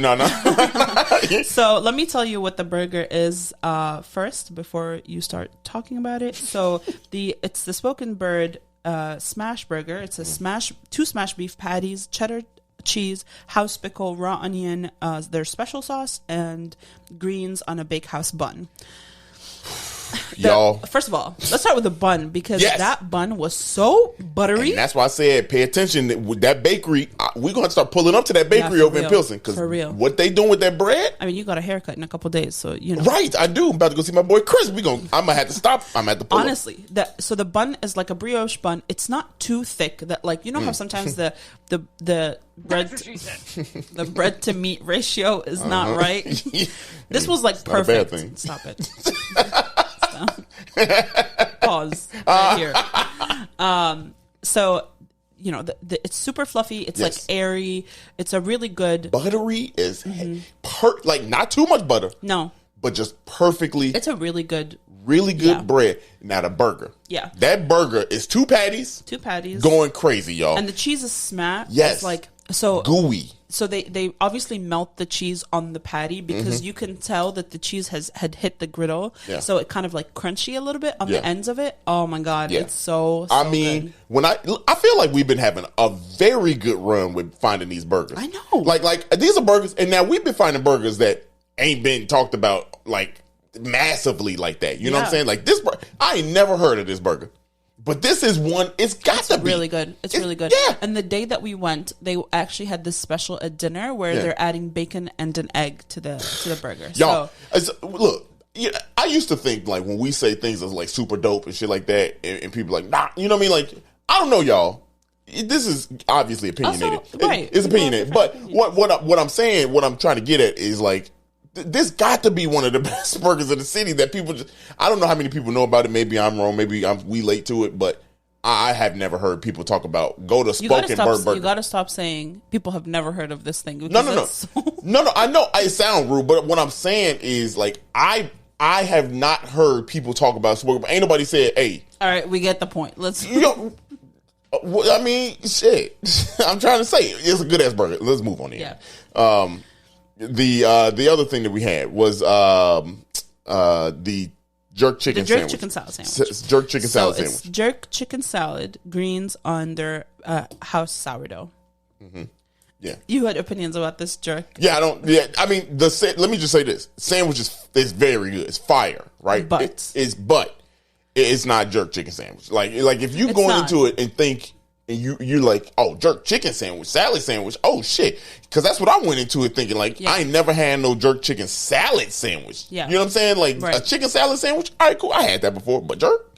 So let me tell you what the burger is first before you start talking about it. So it's the Spoken Bird smash burger. It's a two smash beef patties, cheddar cheese, house pickle, raw onion, their special sauce, and greens on a bakehouse bun. Y'all, first of all, let's start with the bun because that bun was so buttery. And that's why I said pay attention with that bakery. We're going to start pulling up to that bakery over in Pilsen because what they doing with that bread. I mean, you got a haircut in a couple days, so you know. Right, I do. I'm about to go see my boy Chris. I'm gonna have to stop. I'm at the pull honestly. So the bun is like a brioche bun. It's not too thick. That like how sometimes the bread the bread to meat ratio is not right. This was like perfect. Not a bad thing. Stop it. Pause right here. So it's super fluffy. It's like airy. It's a really good buttery is like not too much butter. No, but just perfectly. It's a really good bread. Now the burger. Yeah, that burger is two patties going crazy, y'all. And the cheese is smacked. Yes, it's like so gooey. So they obviously melt the cheese on the patty because you can tell that the cheese had hit the griddle. Yeah. So it kind of like crunchy a little bit on the ends of it. Oh my God. Yeah. It's so I mean, good. I feel like we've been having a very good run with finding these burgers. I know. Like these are burgers. And now we've been finding burgers that ain't been talked about like massively like that. You know what I'm saying? Like this, I ain't never heard of this burger. But this is one, it's to be. Really good. It's really good. Yeah. And the day that we went, they actually had this special at dinner where they're adding bacon and an egg to the burger. Y'all, look, I used to think like when we say things as like super dope and shit like that, and people like, nah, you know what I mean? Like, I don't know, y'all. This is obviously opinionated. Also, right. It's opinionated. But what I'm saying, what I'm trying to get at is like, this got to be one of the best burgers in the city that people just, I don't know how many people know about it. Maybe I'm wrong. Maybe we late to it, but I have never heard people talk about go to You gotta Spoken Bird stop. Burger. You gotta stop saying people have never heard of this thing. No. No. I know I sound rude, but what I'm saying is like I have not heard people talk about Spoken. Ain't nobody said, "Hey." All right, we get the point. Let's. You know, I mean, shit. I'm trying to say it's a good ass burger. Let's move on here. Yeah. The other thing that we had was the jerk chicken sandwich. Chicken salad sandwich. Jerk chicken salad It's sandwich. jerk chicken salad, greens on their house sourdough. Mm-hmm. Yeah. You had opinions about this jerk. Yeah, I don't. Yeah, I mean, let me just say this: sandwich is very good. It's fire, right? But it's not jerk chicken sandwich. Like if you It's going not. into it and think and you're like, oh, jerk chicken sandwich, salad sandwich, oh shit, because that's what I went into it thinking. Like I ain't never had no jerk chicken salad sandwich. Yeah. You know what I'm saying? Like Right. a chicken salad sandwich. All right, cool. I had that before, but jerk.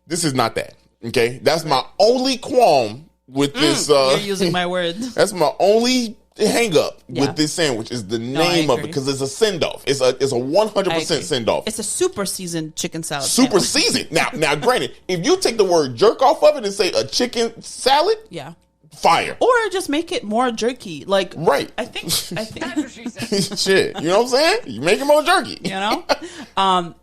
This is not that. Okay, that's my only qualm with this. You're using my words. That's my only hang up Yeah. with this sandwich is the I name of it agree. because it's a send off. It's a 100% send off. It's a super seasoned chicken salad. Super sandwich. seasoned. Now, granted, if you take the word jerk off of it and say a chicken salad, Yeah. fire. Or just make it more jerky. Like Right. I think Shit, you know what I'm saying? You make it more jerky. you know?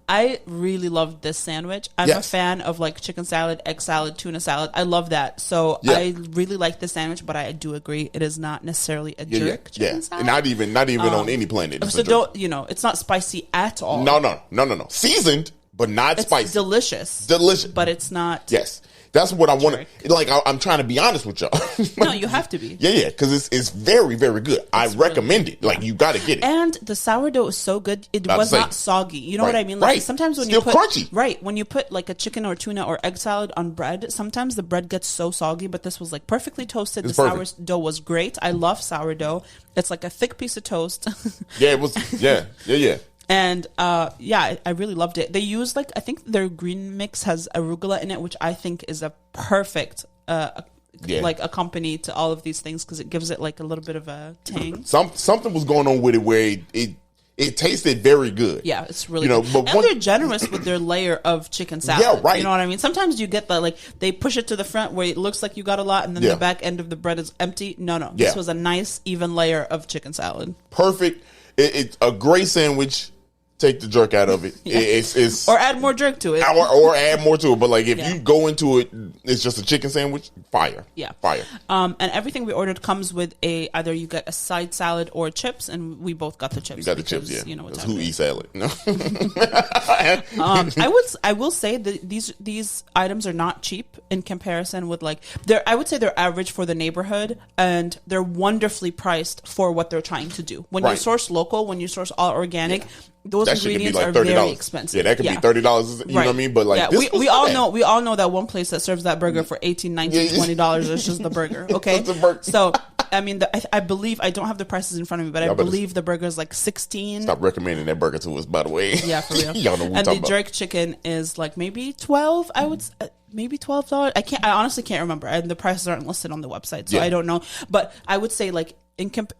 I really loved this sandwich. I'm a fan of like chicken salad, egg salad, tuna salad. I love that. So Yeah. I really like this sandwich, but I do agree it is not necessarily a jerk chicken salad. Not even on any planet. It's So a jerk. don't it's not spicy at all. No. Seasoned, but not It's spicy. delicious. Delicious. But it's not Yes. That's what I want Jerk. to, like, I'm trying to be honest with y'all. No, you have to be. Yeah, because it's very, very good. I recommend it. Like, you got to get it. And the sourdough is so good. It About was to say. not soggy. You know Right. what I mean? Like Right. sometimes when Still you put crunchy. right, when you put like a chicken or tuna or egg salad on bread, sometimes the bread gets so soggy, but this was like perfectly toasted. It's The perfect. sourdough was great. I love sourdough. It's like a thick piece of toast. Yeah, it was. Yeah. And I really loved it. They use like I think their green mix has arugula in it, which I think is a perfect like accompany to all of these things because it gives it like a little bit of a tang. Something was going on with it where it tasted very good. Yeah, it's really You know, good. but And they're generous with their layer of chicken salad. Yeah, right. You know what I mean? Sometimes you get the like they push it to the front where it looks like you got a lot and then Yeah. the back end of the bread is empty. No. Yeah. This was a nice even layer of chicken salad. Perfect. It's a great sandwich. Take the jerk out of it. It's Or add more jerk to it. or add more to it. But like if Yeah. you go into it, it's just a chicken sandwich. Fire. Yeah. Fire. And everything we ordered comes with either you get a side salad or chips, and we both got the chips. You got the because, chips. Yeah. You know what's That's who happening. eats salad. No. I will say that these items are not cheap in comparison with like I would say they're average for the neighborhood and they're wonderfully priced for what they're trying to do. When you Right. source local, when you source all organic, those That shit could be ingredients like are $30. very expensive. Yeah, that could be $30. You know what I mean? But like yeah, this we was all bad. know that one place that serves that burger for $18, $19, $20. It's just the burger. Okay, It's a burger. so I mean, I believe I don't have the prices in front of me, but I Y'all better believe the burger is like 16. Stop recommending that burger to us, by the way. Yeah, for real. Y'all know what we're And the talking about. jerk chicken is like maybe 12. I would maybe $12. I honestly can't remember, and the prices aren't listed on the website, so Yeah. I don't know. But I would say like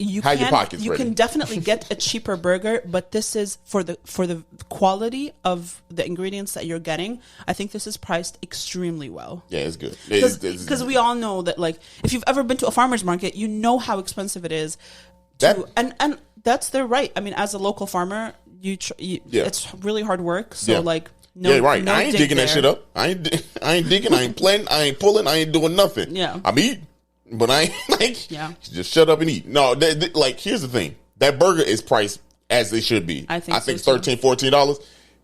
you Have your pockets you ready. can definitely get a cheaper burger, but this is for the quality of the ingredients that you're getting. I think this is priced extremely well. Yeah, it's good. Because we all know that like if you've ever been to a farmer's market, you know how expensive it is. And that's their right. I mean, as a local farmer, it's really hard work. So Yeah. like. Yeah, right. no I ain't dig digging that there. shit up. I ain't digging. I ain't planting. I ain't pulling. I ain't doing nothing. Yeah. I'm eating, but I ain't like. Yeah. Just shut up and eat. No, like here's the thing. That burger is priced as they should be. I think so, $13, too. $14.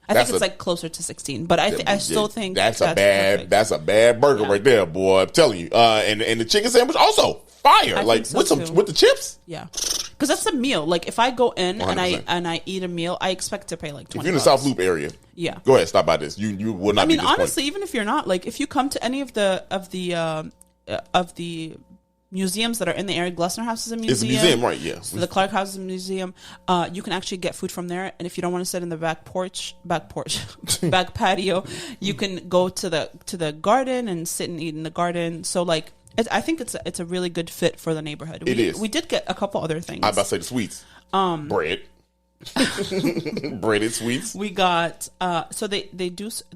I think it's like closer to 16, but I still think that's perfect. a bad burger right there, boy. I'm telling you. And the chicken sandwich also fire. I Like think so, too. with the chips. Yeah, because that's a meal. Like if I go in 100%. and I eat a meal, I expect to pay like $20. If you're in the South Loop area, Yeah. go ahead, stop by this. You will not. I mean, be disappointed. honestly, even if you're not, like, if you come to any of the museums that are in the area, Glessner House is a museum. It's a museum, right? Yeah. So the Clark House is a museum. You can actually get food from there, and if you don't want to sit in the back patio, you can go to the garden and sit and eat in the garden. So like, I think it's a really good fit for the neighborhood. It is. We did get a couple other things. I'm about to say the sweets. Bread. Breaded sweets. We got so they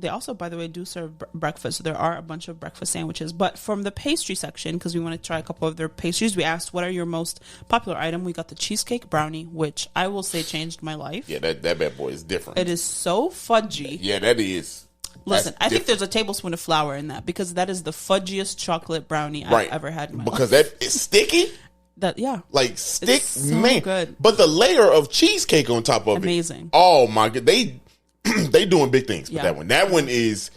also, by the way, do serve breakfast. So there are a bunch of breakfast sandwiches. But from the pastry section, because we want to try a couple of their pastries, we asked what are your most popular item. We got the cheesecake brownie, which I will say changed my life. Yeah, that bad boy is different. It is so fudgy. Yeah, that is. Listen, I think there's a tablespoon of flour in that because that is the fudgiest chocolate brownie I've ever had in my life. Because that is sticky. That like stick, so man. Good. But the layer of cheesecake on top of amazing. Oh my god, they doing big things with that one. That one is.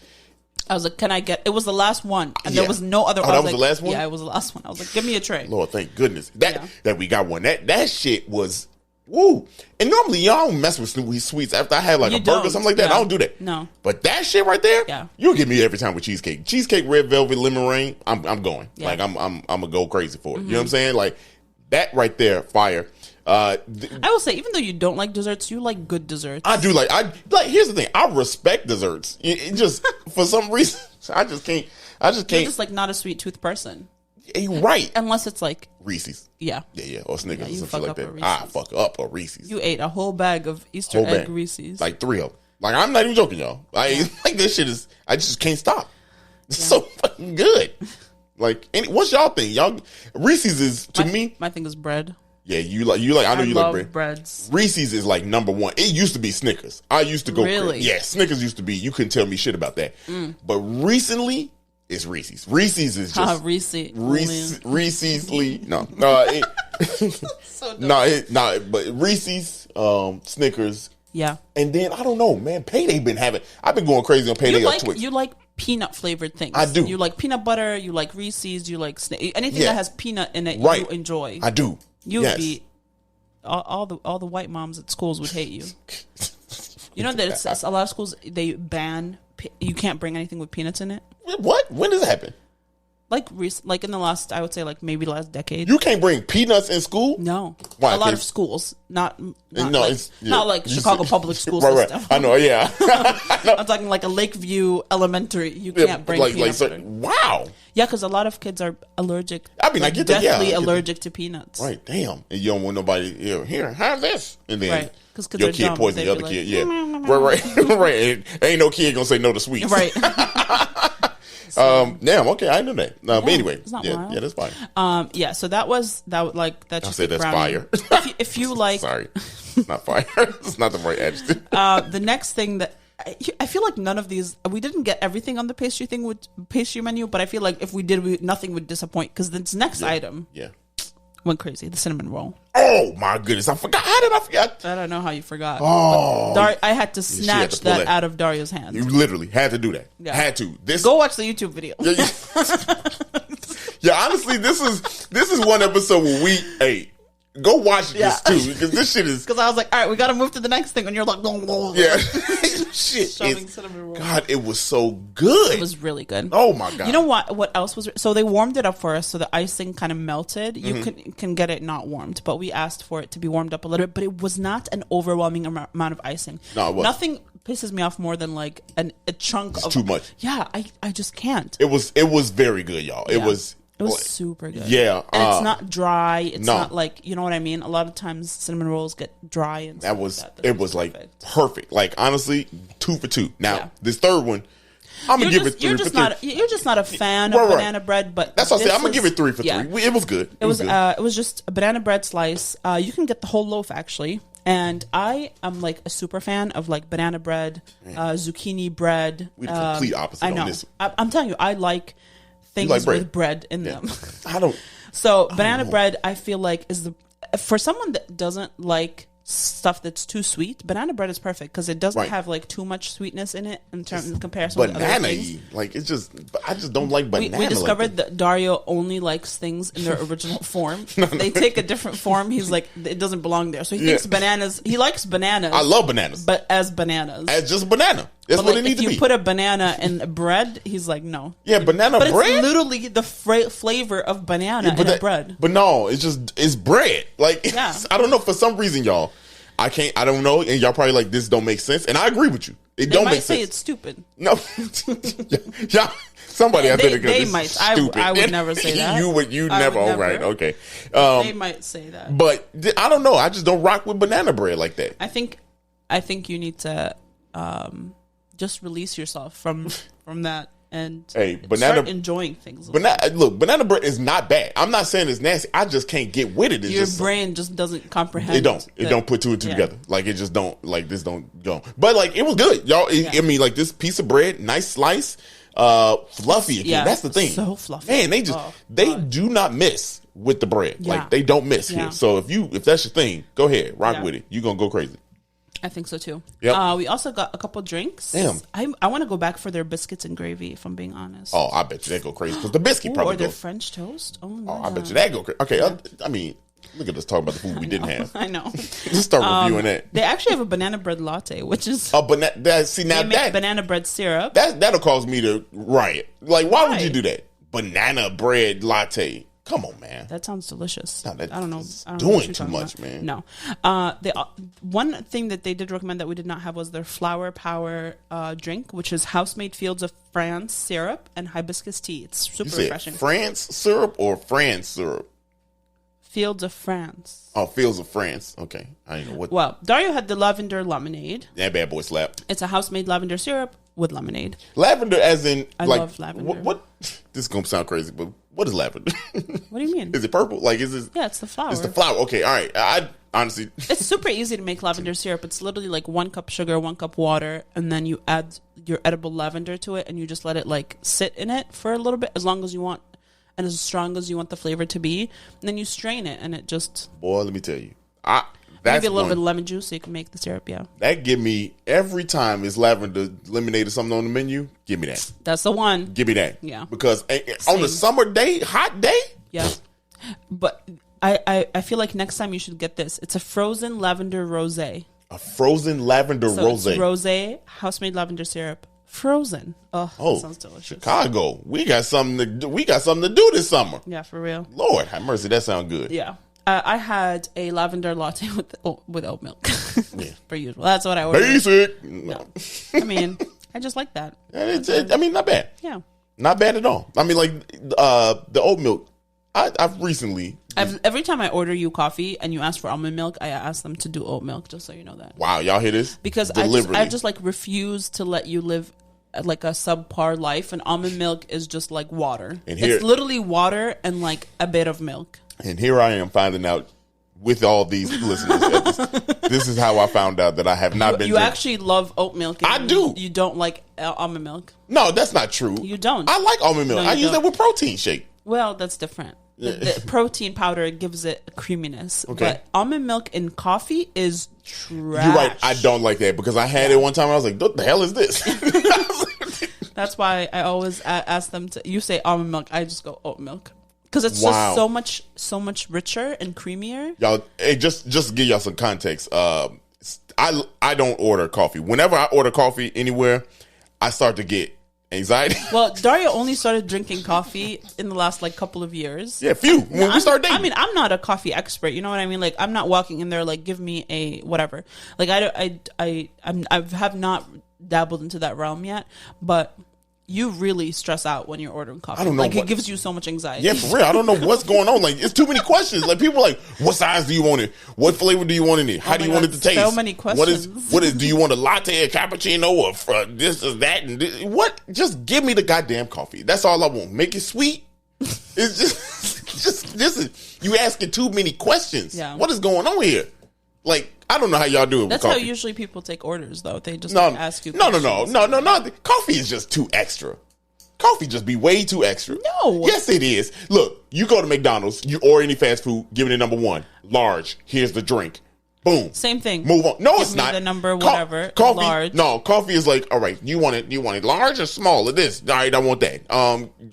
I was like, can I get? It was the last one, and there was no other. Oh, that was the last one. Yeah, it was the last one. I was like, give me a tray. Lord, thank goodness that we got one. That shit was. Woo! And normally y'all don't mess with sweets after I had like a burger or something like that. I don't do that. No. But that shit right there, you'll get me every time with cheesecake. Cheesecake, red velvet, lemon meringue. I'm going. Yeah. Like I'm gonna go crazy for it. You know what I'm saying? Like that right there, fire. I will say, even though you don't like desserts, you like good desserts. I do like. Here's the thing. I respect desserts. It just for some reason I just can't. You're just like not a sweet tooth person. Right. Unless it's like Reese's. Yeah. Yeah. Or Snickers or something like that. I fuck up a Reese's. You ate a whole bag of Easter egg Reese's. Like 3 of them. Like, I'm not even joking, y'all. Like this shit is, I just can't stop. It's so fucking good. Like, what's y'all thing? Reese's is, to me. My thing is bread. Yeah, I know you like bread. Breads. Reese's is like number one. It used to be Snickers. I used to go really? Yeah, Snickers used to be, you couldn't tell me shit about that. But recently, it's Reese's. Reese's is just Reese's-ly. No. But Reese's, Snickers. Yeah. And then I don't know, man. Payday I've been going crazy on Payday on Twix. You like peanut flavored things. I do. You like peanut butter, you like Reese's, you like anything that has peanut in it, you enjoy. I do. You would be all the white moms at schools would hate you. You know that a lot of schools they ban you can't bring anything with peanuts in it. What? When does that happen? Like in the last, I would say like maybe last decade. You can't bring peanuts in school? No. Why? A lot of schools, not not like Chicago public school system. I know, yeah. I'm talking like a Lakeview Elementary. You can't bring peanuts. Wow. Yeah, because a lot of kids are allergic. I mean, I get that. Deathly allergic to peanuts. Right, damn. And you don't want nobody, here, have this. And then right. Your kid poison the other kid. Yeah. Right. Ain't no kid gonna say no to sweets. Right. Damn. Okay, I know that. But anyway, it's not wild. Yeah, that's fine. So that like that. I said that's brownie. fire. If you like, sorry, it's not fire. It's not the right adjective. The next thing that I feel like none of these we didn't get everything on the pastry menu, but I feel like if we did, nothing would disappoint because this next item, went crazy. The cinnamon roll. Oh my goodness! I forgot. How did I forget? I don't know how you forgot. Oh, I had to snatch that out of Dario's hands. You literally had to do that. Yeah. Had to. Go watch the YouTube video. Yeah, honestly, this is one episode where we ate. Go watch this too because this shit is. Because I was like, all right, we got to move to the next thing, and you're like, yeah, shit. Cinnamon roll. God, it was so good. It was really good. Oh my god! You know what? What else was? So they warmed it up for us, so the icing kind of melted. You can get it not warmed, but we asked for it to be warmed up a little bit. But it was not an overwhelming amount of icing. No, it wasn't. Nothing pisses me off more than like a chunk of too much. Yeah, I just can't. It was very good, y'all. It was. It was super good. Yeah. And it's not dry. It's not like, you know what I mean? A lot of times cinnamon rolls get dry and stuff it was like perfect. Like honestly, 2 for 2. Now, this third one, I'm going to give it 3 for 3. You're just not a fan of banana bread, but that's what I said. I'm going to give it 3 for 3. It was good. It was just a banana bread slice. You can get the whole loaf actually. And I am like a super fan of like banana bread, zucchini bread. We're the complete opposite on this. I'm telling you, I like things with bread in them. I don't. So banana bread, I feel like is for someone that doesn't like stuff that's too sweet. Banana bread is perfect because it doesn't have like too much sweetness in it in comparison with other things. Like it's just, I just don't like banana. We discovered that Dario only likes things in their original form. They take a different form. He's like, it doesn't belong there. So he thinks bananas. He likes bananas. I love bananas, but as bananas, as just banana. That's what it needs to be. If you put a banana in bread, he's like, no. Yeah, banana bread. But it's literally the flavor of banana in a bread. But no, it's bread. Like, I don't know. For some reason, y'all, I can't. I don't know. And y'all probably like this don't make sense. And I agree with you. It don't make sense. They might say it's stupid. No, y'all. Somebody out there they might. Stupid. I would never say that. You would. You never. All right. Okay. They might say that. But I don't know. I just don't rock with banana bread like that. I think you need to just release yourself from that and start enjoying things. Banana bread is not bad. I'm not saying it's nasty. I just can't get with it. It's your brain just doesn't comprehend. It don't put two and two together. Like it just don't. Like this don't go. But like it was good, y'all. I mean, like this piece of bread, nice slice. Fluffy. Yeah, that's the thing. So fluffy. Man, they do not miss with the bread. Yeah. Like they don't miss here. So if that's your thing, go ahead, rock with it. You're gonna go crazy. I think so too. Yep. We also got a couple drinks. Damn. I want to go back for their biscuits and gravy, if I'm being honest. Oh, I bet you that go crazy because the biscuit probably or their French toast. Oh, I bet you that go crazy. Okay, I mean. Look at us talking about the food we didn't have. I know. Let's start reviewing that. They actually have a banana bread latte, which is banana bread syrup. That'll cause me to riot. Like, why would you do that? Banana bread latte. Come on, man. That sounds delicious. No, I don't know. Doing too much, about. Man. No. One thing that they did recommend that we did not have was their flower power drink, which is house-made Fields of France syrup and hibiscus tea. It's super refreshing. France syrup or France syrup? Fields of France. Oh, Fields of France. Okay. I didn't know what. Well, Dario had the lavender lemonade. That bad boy slapped. It's a house-made lavender syrup with lemonade. Lavender as in... I love lavender. What? This is going to sound crazy, but what is lavender? What do you mean? Is it purple? Like, is this... Yeah, it's the flower. It's the flower. Okay, all right. I honestly... It's super easy to make lavender syrup. It's literally like 1 cup sugar, 1 cup water, and then you add your edible lavender to it, and you just let it like sit in it for a little bit, as long as you want. And as strong as you want the flavor to be, and then you strain it, and it just... Boy, let me tell you. Maybe a little bit of lemon juice so you can make the syrup, yeah. That give me, every time it's lavender lemonade or something on the menu, give me that. That's the one. Give me that. Yeah. Because on a summer day, hot day... Yeah. But I feel like next time you should get this. It's a frozen lavender rosé. A frozen lavender rosé. It's rosé, house-made lavender syrup. Frozen. Oh, that sounds delicious. Chicago. We got something to do this summer. Yeah, for real. Lord have mercy. That sounds good. Yeah. I had a lavender latte with oat milk. Yeah. Per usual. That's what I ordered. Basic. No. I mean, I just like that. Not bad. Yeah. Not bad at all. I mean, like the oat milk. I've recently... Every time I order you coffee and you ask for almond milk, I ask them to do oat milk, just so you know that. Wow, y'all hear this? Because I just like refuse to let you live like a subpar life, and almond milk is just like water. It's literally water and like a bit of milk. And here I am finding out with all these listeners. This is how I found out that I have not been. You actually love oat milk. I do. You don't like almond milk. No, that's not true. You don't. I like almond milk. I use that with protein shake. Well, that's different. The protein powder gives it a creaminess. Okay. But almond milk in coffee is trash. You're right. I don't like that because I had it one time and I was like, what the hell is this? That's why I always ask them to, you say almond milk, I just go oat milk. Because it's just so much richer and creamier. Y'all, just to give y'all some context, I don't order coffee. Whenever I order coffee anywhere, I start to get anxiety. Well, Dario only started drinking coffee in the last like couple of years. Yeah, few. When we started dating. I mean, I'm not a coffee expert. You know what I mean? Like, I'm not walking in there like, give me a whatever. Like, I have not dabbled into that realm yet, but you really stress out when you're ordering coffee. I don't know. Like, it gives you so much anxiety. Yeah, for real. I don't know what's going on. Like, it's too many questions. Like, people are like, what size do you want it? What flavor do you want in it? How do you want it to taste? So many questions. What is, do you want a latte, a cappuccino, or this is that? And this? What? Just give me the goddamn coffee. That's all I want. Make it sweet. It's just you asking too many questions. Yeah. What is going on here? Like, I don't know how y'all do it. That's with coffee. how usually people take orders, though. They just ask you. No. Coffee is just too extra. Coffee just be way too extra. No. Yes, it is. Look, you go to McDonald's, or any fast food, give it a number 1, large. Here's the drink. Boom. Same thing. Move on. No, give it's not. The number whatever. Coffee. Large. No, coffee is like, all right. You want it large or small? Or this? All right, I want that.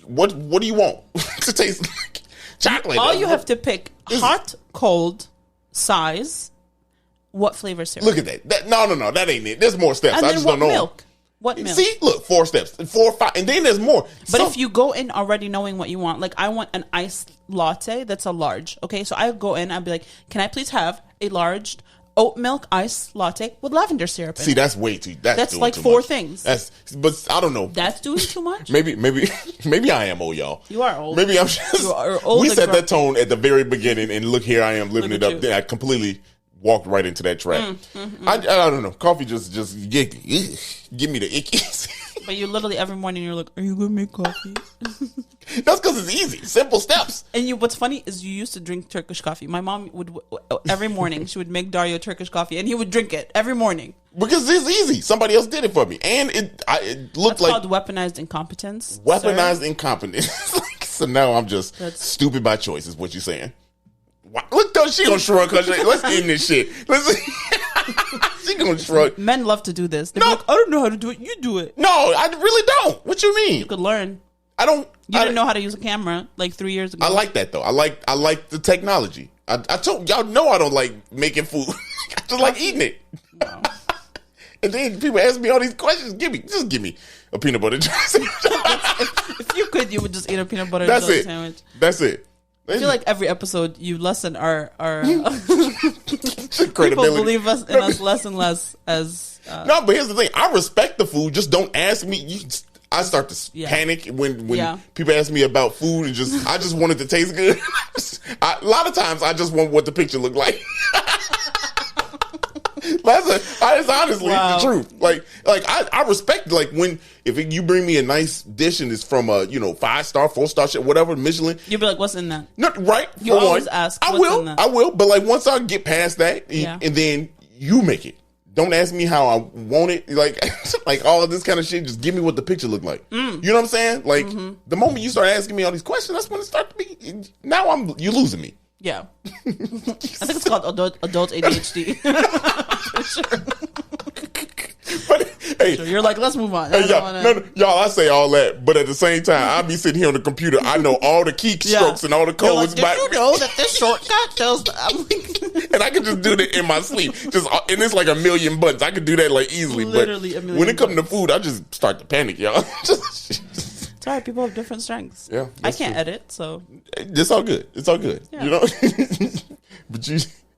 What do you want to taste like? Chocolate. All you have to pick hot, cold, size. What flavor syrup? Look at that. No, that ain't it. There's more steps. And I just don't know. Milk? What milk? See, look, 4 steps, 4 or 5, and then there's more. But if you go in already knowing what you want, like I want an iced latte that's a large. Okay, so I go in, I'll be like, can I please have a large oat milk ice latte with lavender syrup. See, that's way too. That's doing like too 4 much. things. But I don't know. That's doing too much. Maybe I am old, y'all. You are old. Maybe I'm just. You are old. We set that tone at the very beginning, and look here, I am living it up. Then I completely walked right into that trap. I don't know. Coffee just give me the ickies. But you literally every morning you're like, "Are you gonna make coffee?" That's because it's easy, simple steps. And what's funny is you used to drink Turkish coffee. My mom would every morning she would make Dario Turkish coffee, and he would drink it every morning because it's easy. Somebody else did it for me, and it looked That's like called weaponized incompetence. Weaponized incompetence. So now I'm just stupid by choice, is what you're saying. Look, though, she gonna shrug. Let's end this shit. She gonna shrug. Men love to do this. They're like, I don't know how to do it. You do it. No, I really don't. What you mean? You could learn. I don't. You didn't know how to use a camera like 3 years ago. I like that though. I like the technology. I told y'all know I don't like making food. I just like eating it. Wow. And then people ask me all these questions. Just give me a peanut butter sandwich. if you could, you would just eat a peanut butter sandwich. That's it. I feel like every episode you lessen our credibility. People believe in us less and less as no, but here's the thing. I respect the food. Just don't ask me. I start to panic when people ask me about food and I just want it to taste good. A lot of times I just want what the picture looked like. That's honestly the truth. Like I respect if you bring me a nice dish and it's from a 5-star, 4-star shit, whatever, Michelin. You'll be like, what's in that? No, right? You always ask. I will. But like once I get past that, and then you make it. Don't ask me how I want it. Like all of this kind of shit. Just give me what the picture looked like. You know what I'm saying? Like the moment you start asking me all these questions, that's when it starts to be. Now you're losing me. Yeah. I think it's called adult ADHD. Sure. But hey, you're like, let's move on. Hey, y'all, I say all that, but at the same time, I be sitting here on the computer. I know all the keystrokes and all the codes. Like, did you know that this shortcut tells? And I can just do that in my sleep. And it's like a million buttons. I could do that like easily. Literally but a million. When it comes to food, I just start to panic, y'all. It's all right. People have different strengths. Yeah, I can't edit, so it's all good. It's all good. Yeah. But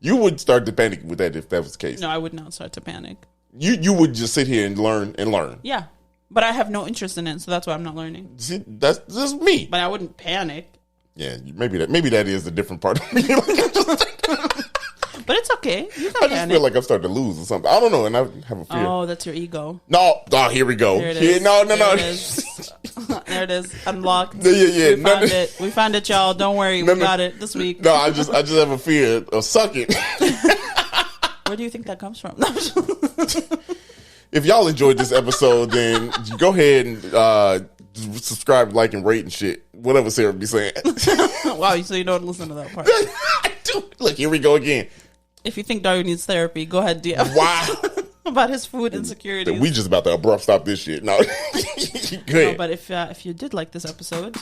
you would start to panic with that if that was the case. No, I would not start to panic. You would just sit here and learn. Yeah, but I have no interest in it, so that's why I'm not learning. See, that's just me. But I wouldn't panic. Yeah, maybe that is a different part of me. But it's okay. You can I just feel like I'm starting to lose or something. I don't know, and I have a fear. Oh, that's your ego. No, here we go. There it is. No. There it is. Unlocked. Yeah. We found it, y'all. Don't worry. We got it this week. No, I just have a fear of sucking. Where do you think that comes from? If y'all enjoyed this episode, then go ahead and subscribe, like, and rate and shit. Whatever Sarah be saying. Wow, so you don't listen to that part. I do. Look, here we go again. If you think Dario needs therapy, go ahead, DM. Wow. About his food insecurities. We just about to abrupt stop this shit. No. Go ahead. No, but if you did like this episode,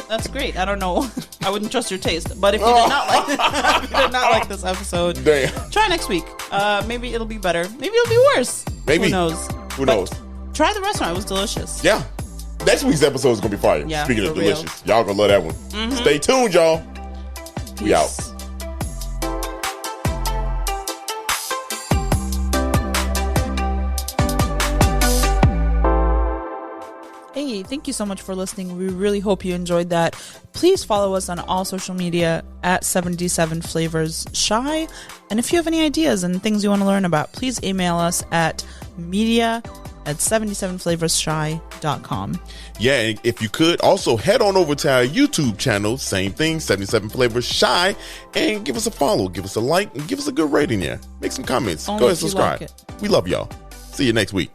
that's great. I don't know. I wouldn't trust your taste. But if you did not like this episode, damn, try next week. Maybe it'll be better. Maybe it'll be worse. Maybe. Who knows? Who knows? Try the restaurant. It was delicious. Yeah. Next week's episode is going to be fire. Yeah, Speaking of delicious. Real. Y'all going to love that one. Mm-hmm. Stay tuned, y'all. Peace. We out. Hey, thank you so much for listening. We really hope you enjoyed that. Please follow us on all social media at 77 Flavors Shy. And if you have any ideas and things you want to learn about, please email us at media@77flavorsshy.com. Yeah, and if you could, also head on over to our YouTube channel, same thing, 77 Flavors Shy, and give us a follow, give us a like, and give us a good rating there. Make some comments. Only go ahead and if you subscribe. like it. We love y'all. See you next week.